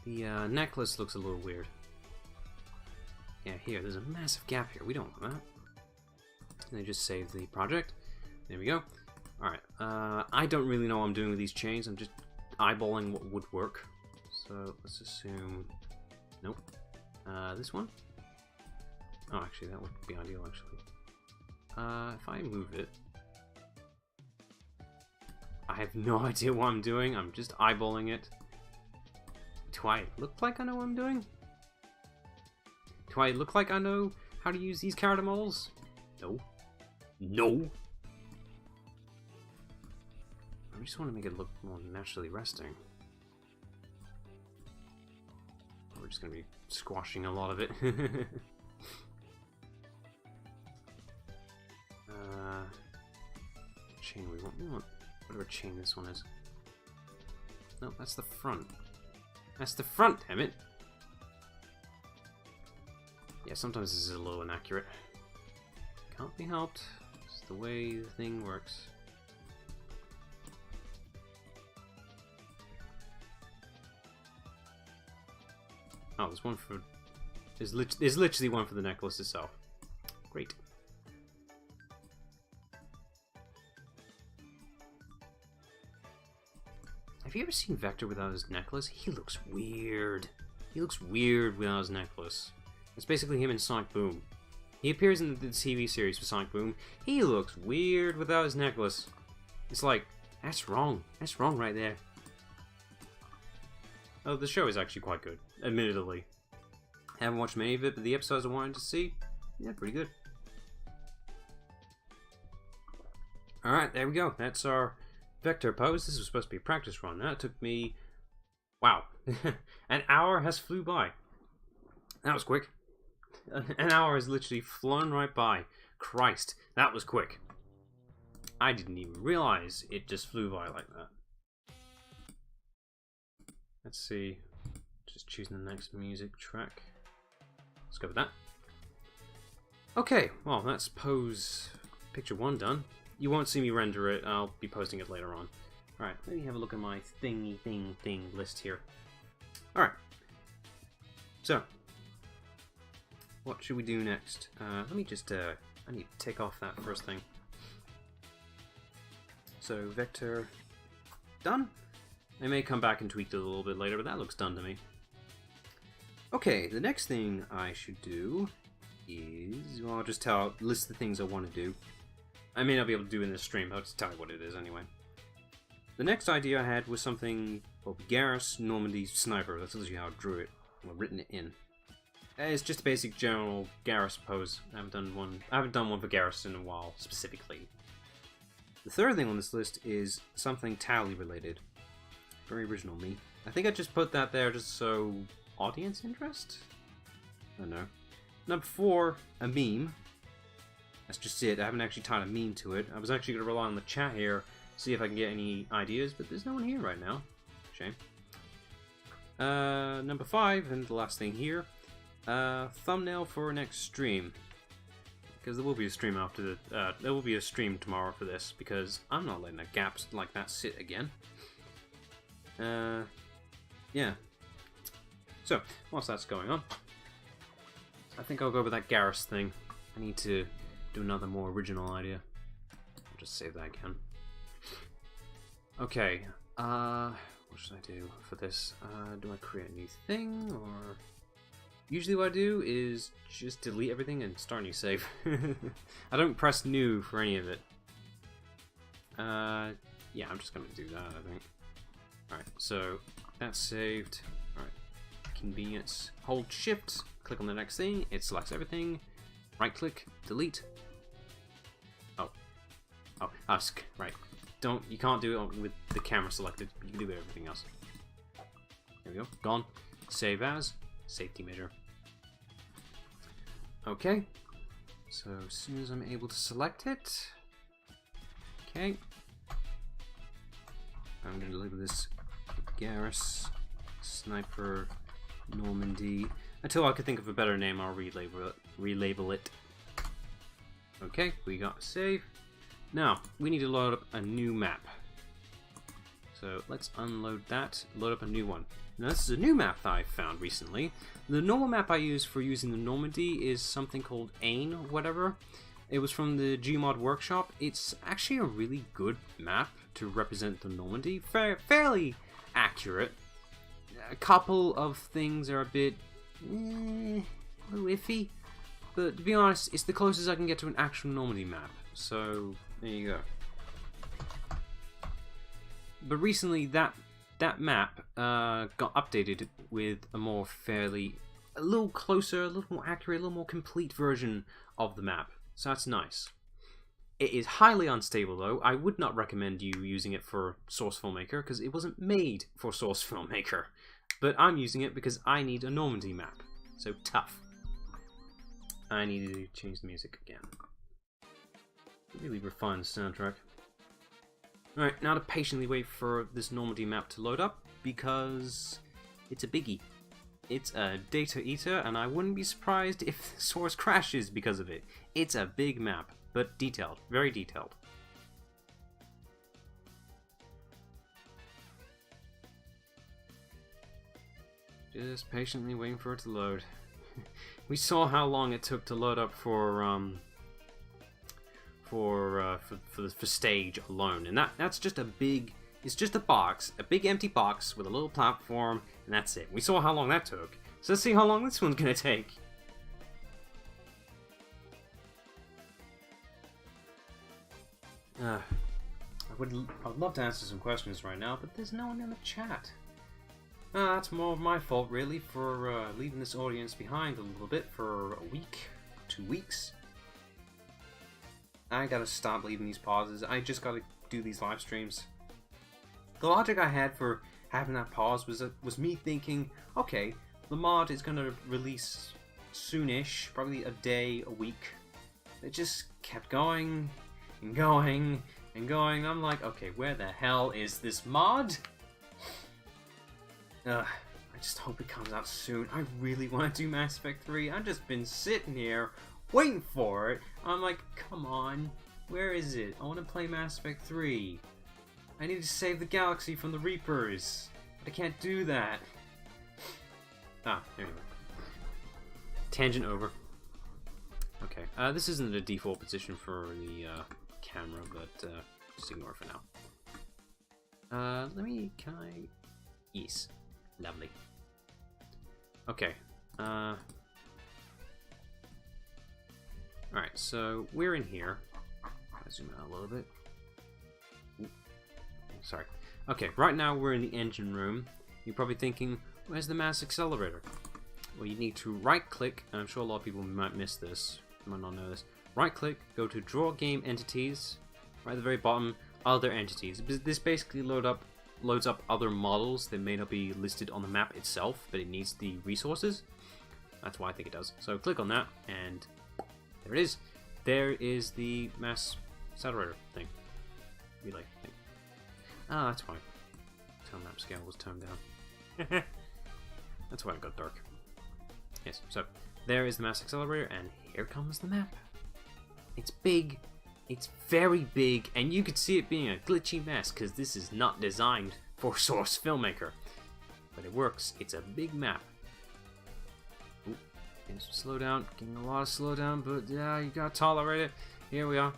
Speaker 1: The necklace looks a little weird. Yeah, here, there's a massive gap here. We don't want that. And they just save the project. There we go. Alright, I don't really know what I'm doing with these chains. I'm just eyeballing what would work. So let's assume, nope. This one? Oh, actually, that would be ideal, actually. If I move it, I have no idea what I'm doing. I'm just eyeballing it. Do I look like I know what I'm doing? Do I look like I know how to use these character models? No. No! I just want to make it look more naturally resting. We're just going to be squashing a lot of it. Chain we want whatever chain this one is. No, that's the front. That's the front, damn it! Yeah, sometimes this is a little inaccurate. Can't be helped. It's the way the thing works. Oh, there's one for... There's literally one for the necklace itself. Great. Have you ever seen Vector without his necklace? He looks weird. He looks weird without his necklace. It's basically him in Sonic Boom. He appears in the TV series for Sonic Boom. He looks weird without his necklace. It's like, that's wrong. That's wrong right there. Oh, the show is actually quite good, admittedly. Haven't watched many of it, but the episodes I wanted to see, yeah, pretty good. Alright, there we go. That's our Vector pose. This was supposed to be a practice run. That took me... Wow. An hour has flew by. That was quick. An hour has literally flown right by. Christ, that was quick. I didn't even realize it just flew by like that. Let's see. Just choosing the next music track. Let's go with that. Okay, well, that's pose picture 1 done. You won't see me render it. I'll be posting it later on. Alright, let me have a look at my thing list here. Alright. So, what should we do next? Let me just, I need to take off that first thing. So, Vector, done. I may come back and tweak it a little bit later, but that looks done to me. Okay, the next thing I should do is, well, I'll just list the things I want to do. I may not be able to do in this stream, but I'll just tell you what it is anyway. The next idea I had was something called Garrus Normandy Sniper. That's literally how I drew it, or written it in. It's just a basic general Garrus pose. I haven't done one for Garrus in a while, specifically. The third thing on this list is something Tally related. Very original me. I think I just put that there just so audience interest? I don't know. Number 4, a meme. That's just it. I haven't actually tied a meme to it. I was actually going to rely on the chat here, see if I can get any ideas, but there's no one here right now. Shame. Number 5, and the last thing here. Thumbnail for next stream. Because there will be a stream after the... there will be a stream tomorrow for this, because I'm not letting a gap like that sit again. Yeah. So, whilst that's going on, I think I'll go with that Garrus thing. I need to do another more original idea. I'll just save that again. Okay, What should I do for this? Do I create a new thing, or... Usually what I do is just delete everything and start a new save. I don't press new for any of it. Yeah, I'm just gonna do that, I think. Alright, so that's saved. Alright, convenience. Hold shift, click on the next thing, it selects everything. Right click, delete. Oh, ask. Right. You can't do it with the camera selected. You can do it with everything else. There we go. Gone. Save as. Safety measure. Okay. So as soon as I'm able to select it. Okay. I'm going to label this Garrus Sniper Normandy. Until I could think of a better name, I'll relabel it. Okay, we got a save. Now, we need to load up a new map. So let's unload that, load up a new one. Now this is a new map that I found recently. The normal map I use for using the Normandy is something called Ain, or whatever. It was from the Gmod workshop. It's actually a really good map to represent the Normandy. Fairly accurate. A couple of things are a bit a little iffy. But to be honest, it's the closest I can get to an actual Normandy map. So there you go. But recently that map got updated with a more a little closer, a little more accurate, a little more complete version of the map. So that's nice. It is highly unstable though. I would not recommend you using it for Source Filmmaker because it wasn't made for Source Filmmaker. But I'm using it because I need a Normandy map. So tough. I need to change the music again. Really refined soundtrack. Alright, now to patiently wait for this Normandy map to load up, because it's a biggie. It's a data eater, and I wouldn't be surprised if the source crashes because of it. It's a big map, but detailed. Very detailed. Just patiently waiting for it to load. We saw how long it took to load up for stage alone, and that's just a big. It's just a box, a big empty box with a little platform, and that's it. We saw how long that took, so let's see how long this one's gonna take. I'd love to answer some questions right now, but there's no one in the chat. That's more of my fault, really, for leaving this audience behind a little bit for a week, 2 weeks. I gotta stop leaving these pauses. I just gotta do these live streams. The logic I had for having that pause was me thinking, okay, the mod is gonna release soonish, probably a day, a week. It just kept going and going and going. I'm like, okay, where the hell is this mod? I just hope it comes out soon. I really want to do Mass Effect 3. I've just been sitting here waiting for it. I'm like, come on, where is it? I want to play Mass Effect 3. I need to save the galaxy from the Reapers. But I can't do that. There you go. Tangent over. Okay, this isn't the default position for the camera, but just ignore it for now. Can I... Yes. Lovely. Okay. Alright, so we're in here. I'll zoom out a little bit. Ooh. Sorry. Okay, right now we're in the engine room. You're probably thinking, where's the mass accelerator? Well, you need to right-click, and I'm sure a lot of people might miss this, might not know this. Right-click, go to Draw Game Entities, right at the very bottom, Other Entities. This basically loads up other models that may not be listed on the map itself, but it needs the resources. That's why I think it does. So click on that, and there it is. There is the mass accelerator thing. Relay thing. Ah, that's fine. Tone map scale was toned down. That's why it got dark. Yes, so there is the mass accelerator, and here comes the map. It's big. It's very big, and you could see it being a glitchy mess because this is not designed for Source Filmmaker. But it works. It's a big map. Ooh, getting some slowdown. Getting a lot of slowdown, but yeah, you gotta tolerate it. Here we are.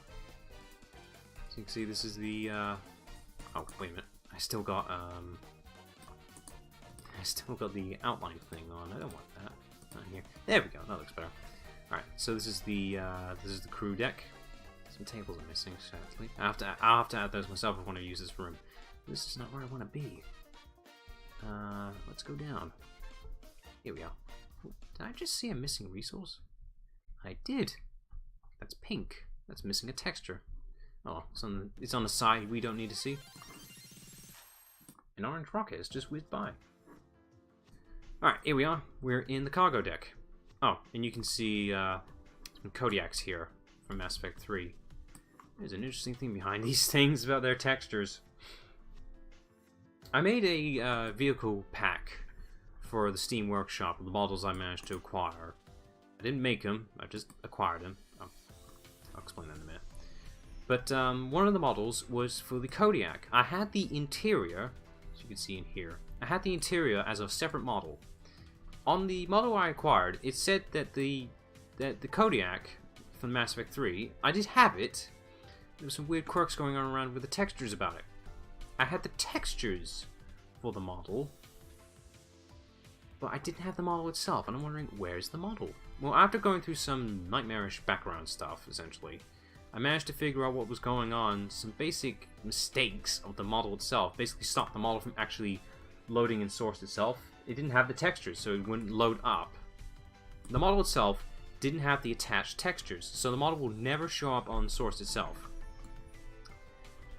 Speaker 1: So you can see this is the... Oh, wait a minute. I still got I still got the outline thing on. I don't want that. Not here. There we go. That looks better. Alright, so this is the crew deck. Some tables are missing, sadly. I'll have to add those myself if I want to use this room. This is not where I want to be. Let's go down. Here we are. Did I just see a missing resource? I did. That's pink. That's missing a texture. Oh, it's on the side we don't need to see. An orange rocket has just whizzed by. Alright, here we are. We're in the cargo deck. Oh, and you can see some Kodiaks here from Mass Effect 3. There's an interesting thing behind these things about their textures. I made a vehicle pack for the Steam Workshop of the models I managed to acquire. I didn't make them, I just acquired them. I'll explain that in a minute. But one of the models was for the Kodiak. I had the interior, as you can see in here, I had the interior as a separate model. On the model I acquired, it said that the Kodiak from Mass Effect 3, I did have it. There were some weird quirks going on around with the textures about it. I had the textures for the model, but I didn't have the model itself, and I'm wondering, where's the model? Well, after going through some nightmarish background stuff, essentially, I managed to figure out what was going on. Some basic mistakes of the model itself basically stopped the model from actually loading in Source itself. It didn't have the textures, so it wouldn't load up. The model itself didn't have the attached textures, so the model will never show up on Source itself.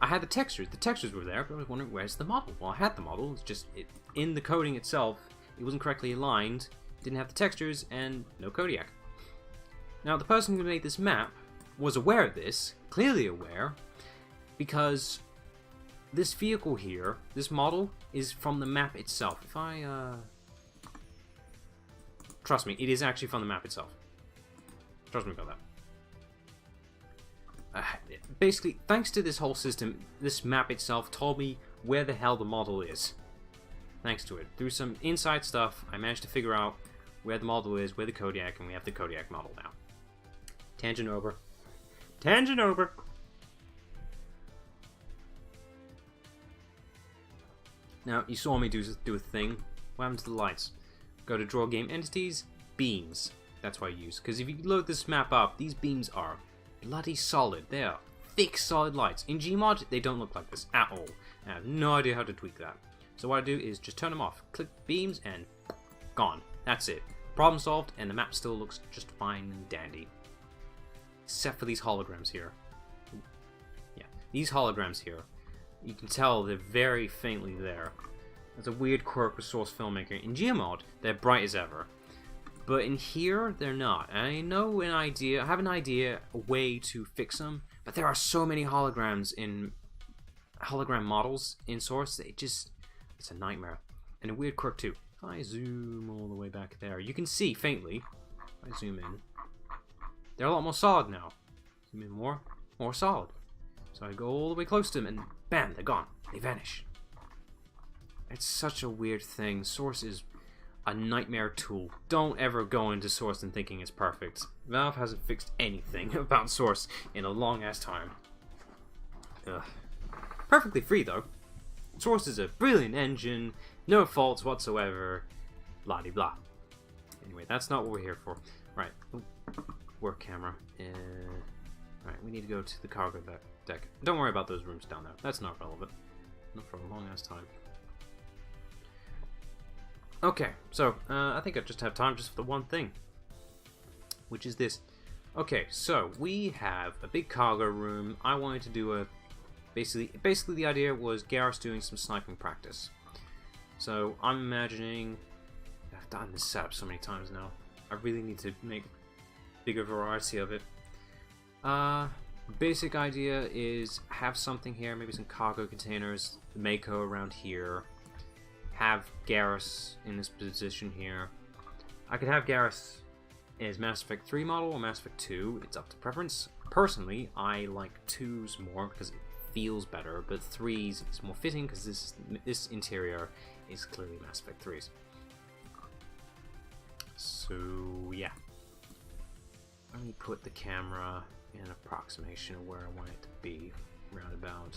Speaker 1: I had the textures were there, but I was wondering, where's the model? Well, I had the model, it's just in the coding itself, it wasn't correctly aligned, didn't have the textures, and no Kodiak. Now, the person who made this map was aware of this, clearly aware, because this vehicle here, this model, is from the map itself. If I, trust me, it is actually from the map itself. Trust me about that. Basically, thanks to this whole system, this map itself told me where the hell the model is. Thanks to it. Through some inside stuff, I managed to figure out where the model is, where the Kodiak, and we have the Kodiak model now. Tangent over. Tangent over! Now, you saw me do a thing. What happened to the lights? Go to Draw Game Entities, Beams. That's what I use. Because if you load this map up, these beams are bloody solid. They are thick, solid lights. In Gmod, they don't look like this at all. I have no idea how to tweak that. So what I do is just turn them off. Click beams and gone. That's it. Problem solved, and the map still looks just fine and dandy. Except for these holograms here. Yeah, these holograms here. You can tell they're very faintly there. There's a weird quirk with Source Filmmaker. In Gmod, they're bright as ever. But in here, they're not. And I know an idea, I have an idea, a way to fix them, but there are so many holograms in hologram models in Source, it's a nightmare. And a weird quirk too. If I zoom all the way back there, you can see faintly, if I zoom in, they're a lot more solid now. Zoom in more solid. So I go all the way close to them and bam, they're gone. They vanish. It's such a weird thing. Source is a nightmare tool. Don't ever go into Source and thinking it's perfect. Valve hasn't fixed anything about Source in a long ass time. Ugh. Perfectly free though. Source is a brilliant engine, no faults whatsoever, blah de blah. Anyway, that's not what we're here for. Right, work camera. Right, we need to go to the cargo deck. Don't worry about those rooms down there. That's not relevant. Not for a long ass time. Okay, so I think I just have time just for the one thing, which is this. Okay, so we have a big cargo room. I wanted to do a basically the idea was Garrus doing some sniping practice. So I'm imagining, I've done this setup so many times now. I really need to make a bigger variety of it. Basic idea is have something here, maybe some cargo containers, the Mako around here. Have Garrus in this position here. I could have Garrus as Mass Effect 3 model or Mass Effect 2. It's up to preference. Personally, I like 2's more because it feels better, but 3's is more fitting because this interior is clearly Mass Effect 3's. So yeah, let me put the camera in an approximation of where I want it to be, round about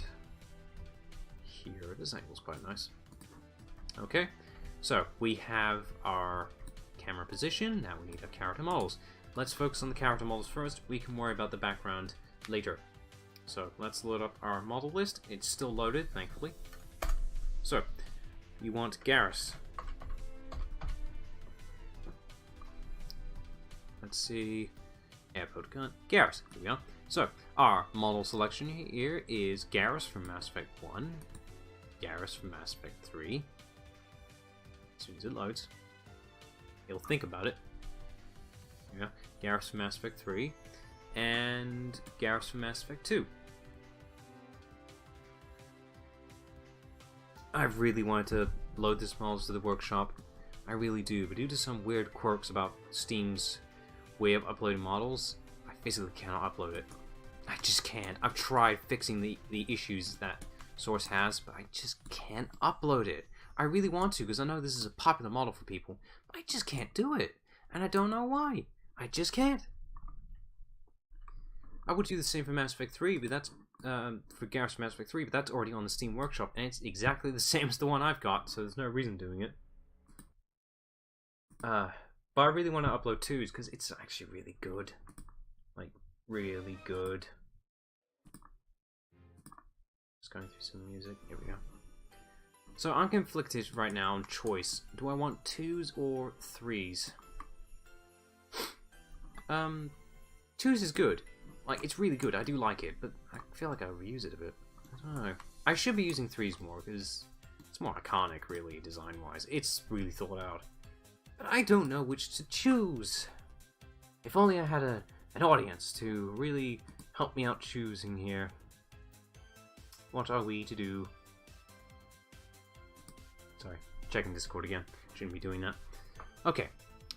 Speaker 1: here. This angle's quite nice. Okay, So we have our camera position. Now we need our character models. Let's focus on the character models first. We can worry about the background later. So let's load up our model list. It's still loaded, thankfully. So you want Garrus. Let's see. Airport gun. Garrus. Here we go. So our model selection here is Garrus from Mass Effect 1, Garrus from Mass Effect 3. As soon as it loads, you'll think about it. Yeah, Garrus from Mass Effect 3, and Garrus from Mass Effect 2. I really wanted to load this models to the workshop. I really do, but due to some weird quirks about Steam's way of uploading models, I physically cannot upload it. I just can't. I've tried fixing the issues that Source has, but I just can't upload it. I really want to, because I know this is a popular model for people, but I just can't do it. And I don't know why. I just can't. I would do the same for Mass Effect 3, but that's for Garrus from Mass Effect 3, but that's already on the Steam Workshop, and it's exactly the same as the one I've got, so there's no reason doing it. But I really want to upload 2s, because it's actually really good. Like, really good. Just going through some music. Here we go. So I'm conflicted right now on choice. Do I want 2s or 3s? 2s is good. Like, it's really good. I do like it, but I feel like I overuse it a bit. I don't know. I should be using 3s more, because it's more iconic, really, design-wise. It's really thought out. But I don't know which to choose. If only I had an audience to really help me out choosing here. What are we to do? Sorry, checking Discord again. Shouldn't be doing that. Okay,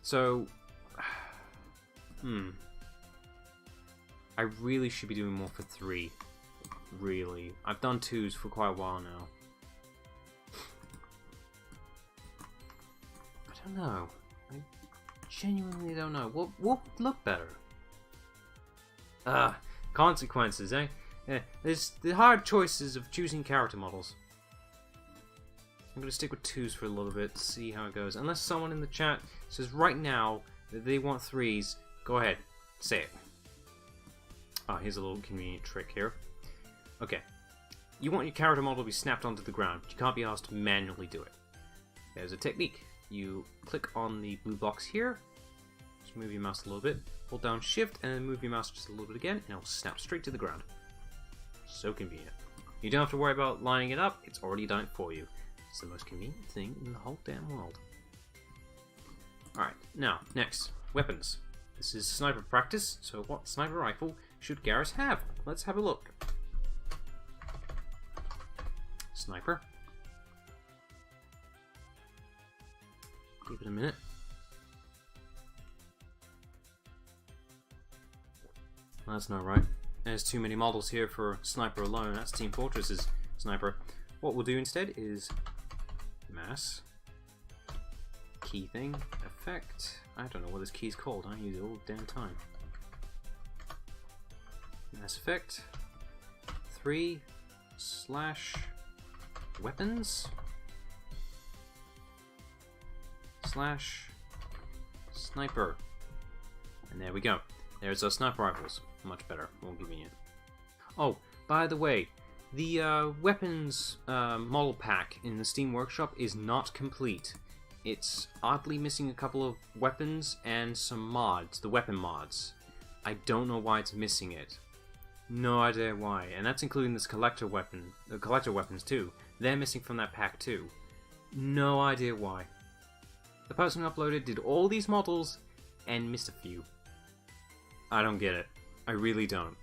Speaker 1: so... I really should be doing more for 3. Really. I've done 2s for quite a while now. I don't know. I genuinely don't know. What would look better? Consequences, eh? Yeah, there's the hard choices of choosing character models. I'm going to stick with 2s for a little bit, see how it goes. Unless someone in the chat says right now that they want 3s, go ahead, say it. Here's a little convenient trick here. Okay, you want your character model to be snapped onto the ground. You can't be asked to manually do it. There's a technique. You click on the blue box here, just move your mouse a little bit, hold down shift, and then move your mouse just a little bit again, and it'll snap straight to the ground. So convenient. You don't have to worry about lining it up, it's already done it for you. It's the most convenient thing in the whole damn world. Alright, now, next, weapons. This is sniper practice, so what sniper rifle should Garrus have? Let's have a look. Sniper. Give it a minute. That's not right. There's too many models here for sniper alone. That's Team Fortress's sniper. What we'll do instead is mass key thing effect. I don't know what this key's called. I use it all the damn time. Mass effect 3 / weapons / sniper. And there we go. There's our sniper rifles. Much better, more convenient. Oh, by the way, the weapons model pack in the Steam Workshop is not complete. It's oddly missing a couple of weapons and some mods, the weapon mods. I don't know why it's missing it. No idea why, and that's including this collector weapon, the collector weapons too. They're missing from that pack too. No idea why. The person who uploaded did all these models and missed a few. I don't get it. I really don't.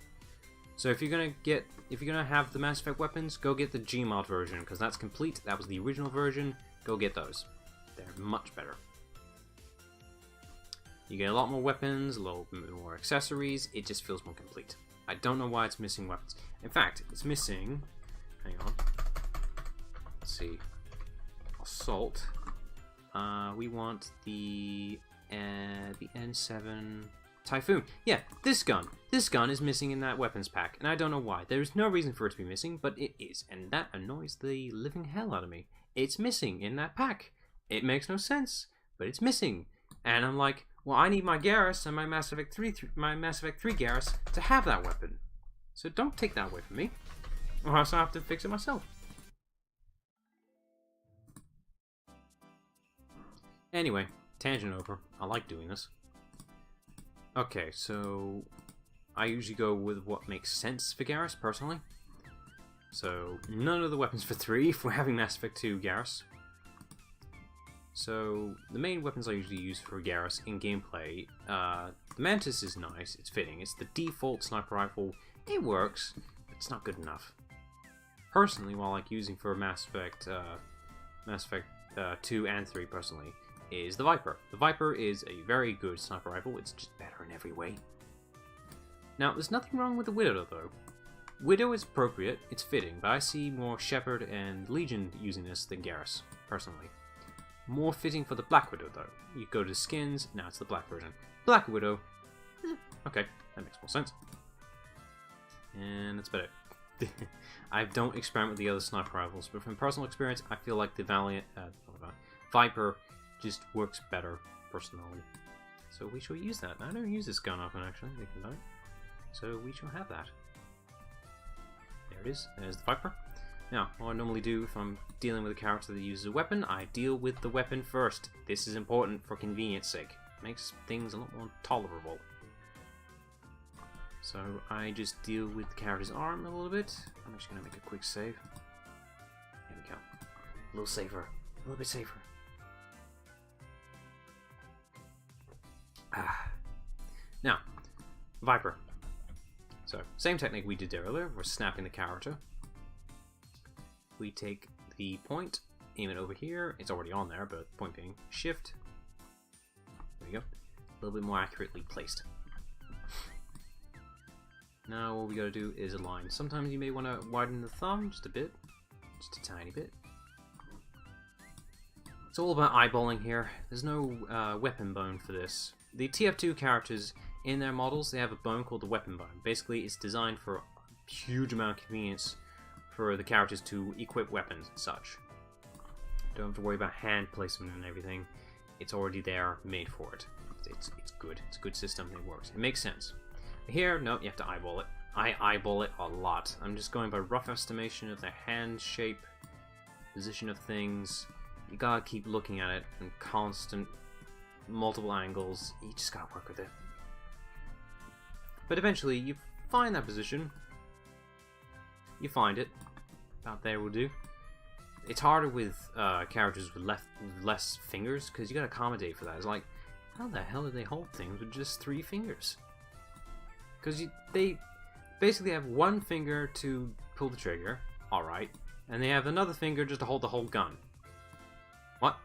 Speaker 1: So if you're gonna have the Mass Effect weapons, go get the Gmod version because that's complete. That was the original version. Go get those. They're much better. You get a lot more weapons, a little bit more accessories. It just feels more complete. I don't know why it's missing weapons. In fact, it's missing... Hang on. Let's see. Assault. We want the N7 Typhoon. Yeah, this gun. This gun is missing in that weapons pack, and I don't know why. There's no reason for it to be missing, but it is, and that annoys the living hell out of me. It's missing in that pack, It makes no sense, but it's missing. And I'm like, well, I need my Garrus and my Mass Effect 3 Garrus to have that weapon. So don't take that away from me, or else I have to fix it myself. Anyway, tangent over. I like doing this. Okay, so I usually go with what makes sense for Garrus, personally. So, none of the weapons for 3 if we're having Mass Effect 2 Garrus. So, the main weapons I usually use for Garrus in gameplay, the Mantis is nice, it's fitting. It's the default sniper rifle. It works, but it's not good enough. Personally, what I like using for Mass Effect 2 and 3, personally, is the Viper. The Viper is a very good sniper rifle. It's just better in every way. Now, there's nothing wrong with the Widow, though. Widow is appropriate, it's fitting, but I see more Shepard and Legion using this than Garrus, personally. More fitting for the Black Widow, though. You go to skins, now it's the black version. Black Widow, okay, that makes more sense. And that's about it. I don't experiment with the other sniper rifles, but from personal experience, I feel like the Viper just works better, personally. So we shall use that. I don't use this gun often, actually, thinking about it. So we shall have that. There it is. There's the Viper. Now, what I normally do if I'm dealing with a character that uses a weapon, I deal with the weapon first. This is important for convenience sake. It makes things a lot more tolerable. So I just deal with the character's arm a little bit. I'm just going to make a quick save. There we go. A little safer. A little bit safer. Now, Viper. So, same technique we did earlier. We're snapping the character. We take the point, aim it over here. It's already on there, but point being shift. There you go. A little bit more accurately placed. Now what we gotta do is align. Sometimes you may want to widen the thumb just a bit. Just a tiny bit. It's all about eyeballing here. There's no weapon bone for this. The TF2 characters, in their models, they have a bone called the weapon bone. Basically, it's designed for a huge amount of convenience for the characters to equip weapons and such. Don't have to worry about hand placement and everything. It's already there, made for it. It's good. It's a good system. It works. It makes sense. Here, no, you have to eyeball it. I eyeball it a lot. I'm just going by rough estimation of the hand shape, position of things. You gotta keep looking at it in constant, multiple angles. You just gotta work with it. But eventually, you find that position. You find it. About there will do. It's harder with characters with less fingers, because you gotta accommodate for that. It's like, how the hell do they hold things with just 3 fingers? Because they basically have one finger to pull the trigger, alright, and they have another finger just to hold the whole gun. What?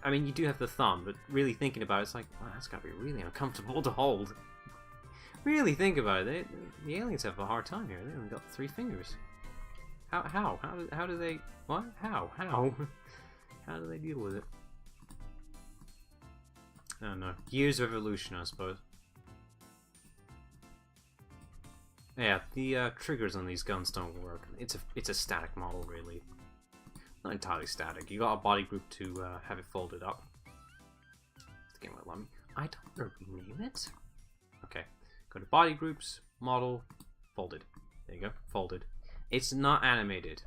Speaker 1: I mean, you do have the thumb, but really thinking about it, it's like, wow, that's gotta be really uncomfortable to hold. Really think about it, the aliens have a hard time here. They only got 3 fingers. How do they, what? How? How do they deal with it? I don't know. Years of evolution, I suppose. Yeah, the triggers on these guns don't work. It's a static model, really. Not entirely static. You got a body group to have it folded up. The game won't let me. I don't know, rename it. Okay, go to body groups, model, folded. There you go, folded. It's not animated.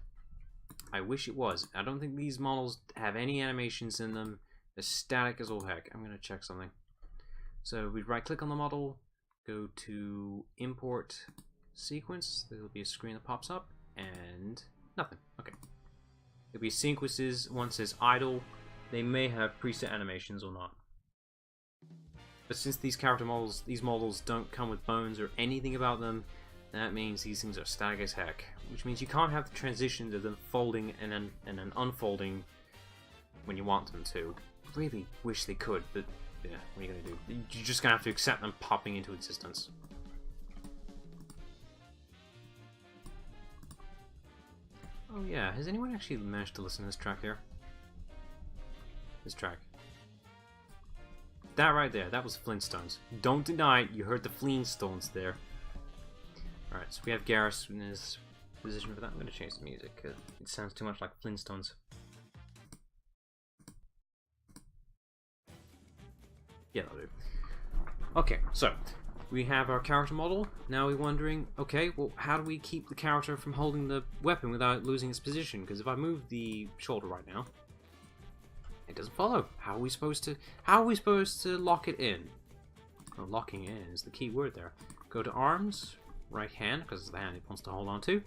Speaker 1: I wish it was. I don't think these models have any animations in them. They're static as all heck. I'm gonna check something. So we right click on the model, go to import sequence. There'll be a screen that pops up and nothing. Okay. There'll be sequences. One says idle. They may have preset animations or not. But since these character models, these models don't come with bones or anything about them, that means these things are static as heck. Which means you can't have the transitions of them folding and then unfolding when you want them to. Really wish they could, but yeah, what are you gonna do? You're just gonna have to accept them popping into existence. Oh yeah, has anyone actually managed to listen to this track here? This track. That right there, that was Flintstones. Don't deny it, you heard the Flintstones there. Alright, so we have Garrus in his position for that. I'm going to change the music because it sounds too much like Flintstones. Yeah, that'll do. Okay, so we have our character model. Now we're wondering, okay, well, how do we keep the character from holding the weapon without losing its position? Because if I move the shoulder right now, it doesn't follow. How are we supposed to lock it in? Well, locking in is the key word there. Go to arms, right hand, because it's the hand it wants to hold on to.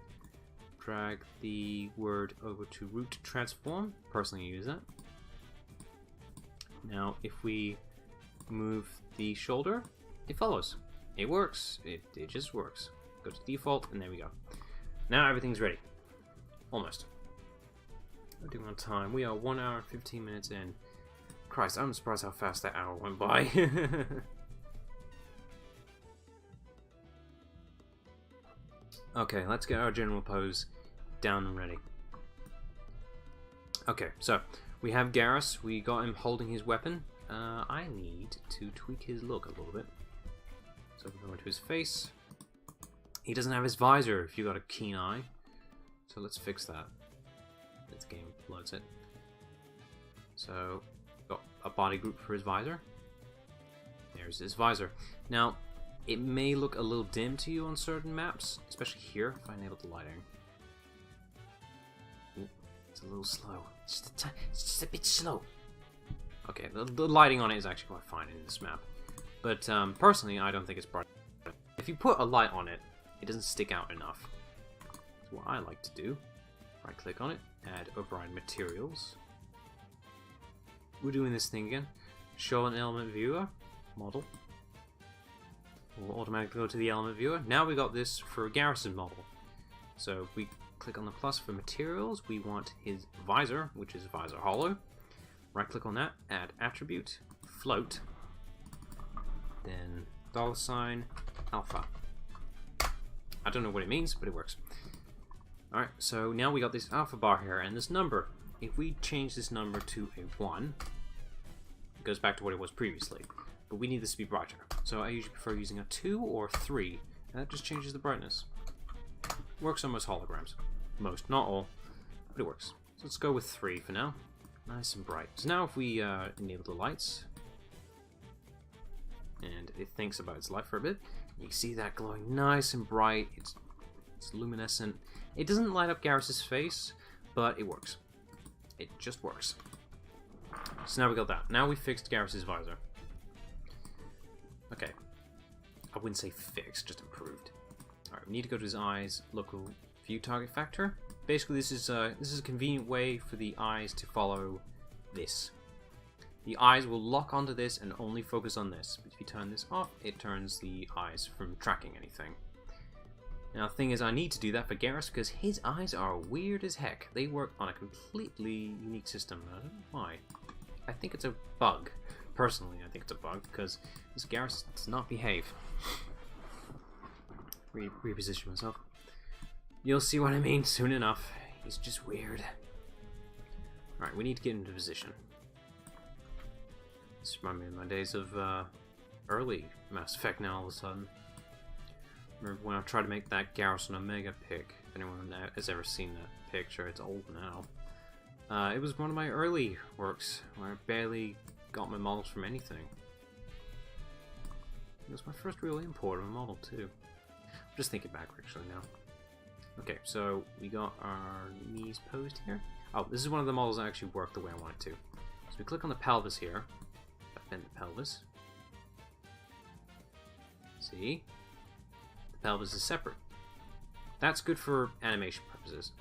Speaker 1: Drag the word over to root transform. Personally use that. Now, if we move the shoulder, it follows. It works. It just works. Go to default, and there we go. Now everything's ready. Almost. We're doing on time. We are 1 hour and 15 minutes in. Christ, I'm surprised how fast that hour went by. Okay, let's get our general pose down and ready. Okay, so we have Garrus. We got him holding his weapon. I need to tweak his look a little bit. So we go into his face. He doesn't have his visor if you got a keen eye. So let's fix that. This game loads it. So, got a body group for his visor. There's his visor. Now, it may look a little dim to you on certain maps, especially here if I enable the lighting. Ooh, it's a little slow. It's just a bit slow. Okay, the lighting on it is actually quite fine in this map. But personally, I don't think it's bright. If you put a light on it, it doesn't stick out enough. So what I like to do, right click on it, add override materials. We're doing this thing again. Show an element viewer, model. We'll automatically go to the element viewer. Now we got this for a Garrison model. So if we click on the plus for materials, we want his visor, which is visor hollow. Right click on that, add attribute, float, then $ alpha. I don't know what it means, but it works. Alright, so now we got this alpha bar here, and this number, if we change this number to a 1, it goes back to what it was previously. But we need this to be brighter. So I usually prefer using a 2 or 3, and that just changes the brightness. Works on most holograms. Most, not all, but it works. So let's go with 3 for now. Nice and bright. So now if we enable the lights, and it thinks about its light for a bit, you see that glowing nice and bright. It's luminescent. It doesn't light up Garrus's face, but it works. It just works. So now we got that. Now we fixed Garrus's visor. Okay. I wouldn't say fixed, just improved. Alright, we need to go to his eyes, local view target factor. Basically, this is a convenient way for the eyes to follow this. The eyes will lock onto this and only focus on this. But if you turn this off, it turns the eyes from tracking anything. Now the thing is, I need to do that for Garrus because his eyes are weird as heck. They work on a completely unique system. I don't know why. I think it's a bug. Personally, I think it's a bug because this Garrus does not behave. Reposition myself. You'll see what I mean soon enough. He's just weird. Alright, we need to get into position. This reminds me of my days of early Mass Effect now all of a sudden. Remember when I tried to make that Garrus on Omega pic? If anyone has ever seen that picture, it's old now. It was one of my early works where I barely got my models from anything. It was my first real import of a model too. I'm just thinking back actually now. Okay, so we got our knees posed here. Oh, this is one of the models that actually worked the way I want it to. So we click on the pelvis here. Bend the pelvis. See? The pelvis is separate. That's good for animation purposes.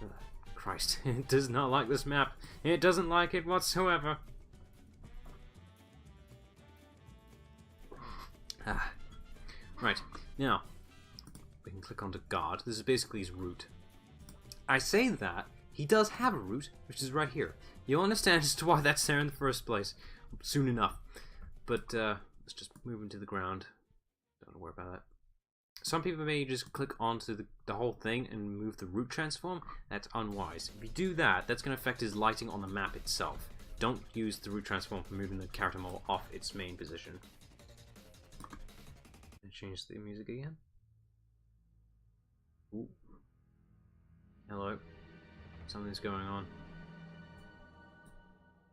Speaker 1: Ugh, Christ, it does not like this map. It doesn't like it whatsoever. Right, now, we can click onto God. This is basically his root. I say that, he does have a root, which is right here. You'll understand as to why that's there in the first place soon enough. But let's just move him to the ground. Don't worry about that. Some people may just click onto the whole thing and move the root transform. That's unwise. If you do that, that's going to affect his lighting on the map itself. Don't use the root transform for moving the character model off its main position. And change the music again. Ooh. Hello. Something's going on.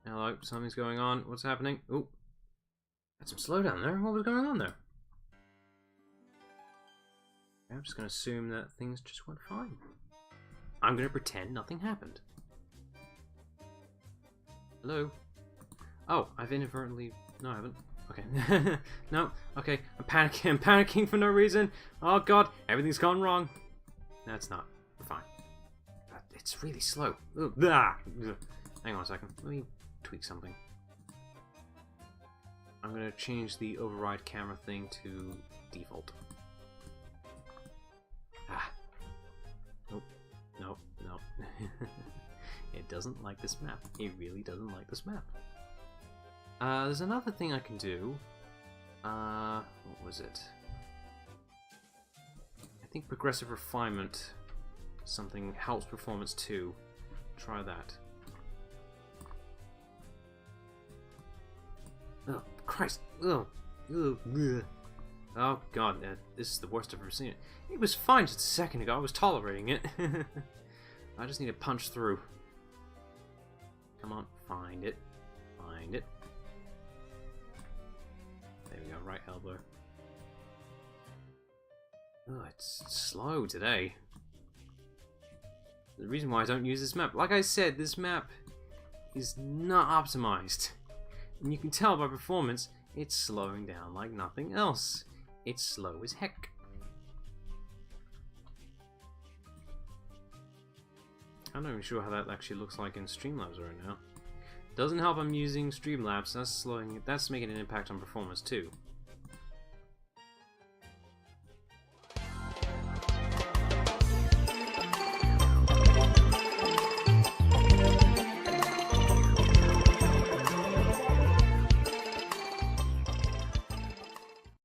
Speaker 1: Hello, something's going on. What's happening? Ooh. Had some slowdown there. What was going on there? I'm just going to assume that things just went fine. I'm going to pretend nothing happened. Hello? Oh, I've inadvertently... No, I haven't. Okay. No, okay. I'm panicking. I'm panicking for no reason. Oh god, everything's gone wrong. No, it's not. We're fine. But it's really slow. Ugh. Ah. Hang on a second. Let me tweak something. I'm going to change the override camera thing to default. Ah. Nope. Nope. Nope. It doesn't like this map. It really doesn't like this map. There's another thing I can do. What was it? I think progressive refinement. Something helps performance too. Try that. Oh, Christ. Oh, oh god, this is the worst I've ever seen it. It was fine just a second ago. I was tolerating it. I just need to punch through. Come on, find it. Find it. There we go, right elbow. Oh, it's slow today. The reason why I don't use this map, like I said, this map is not optimized. And you can tell by performance, it's slowing down like nothing else. It's slow as heck. I'm not even sure how that actually looks like in Streamlabs right now. Doesn't help I'm using Streamlabs, that's making an impact on performance too.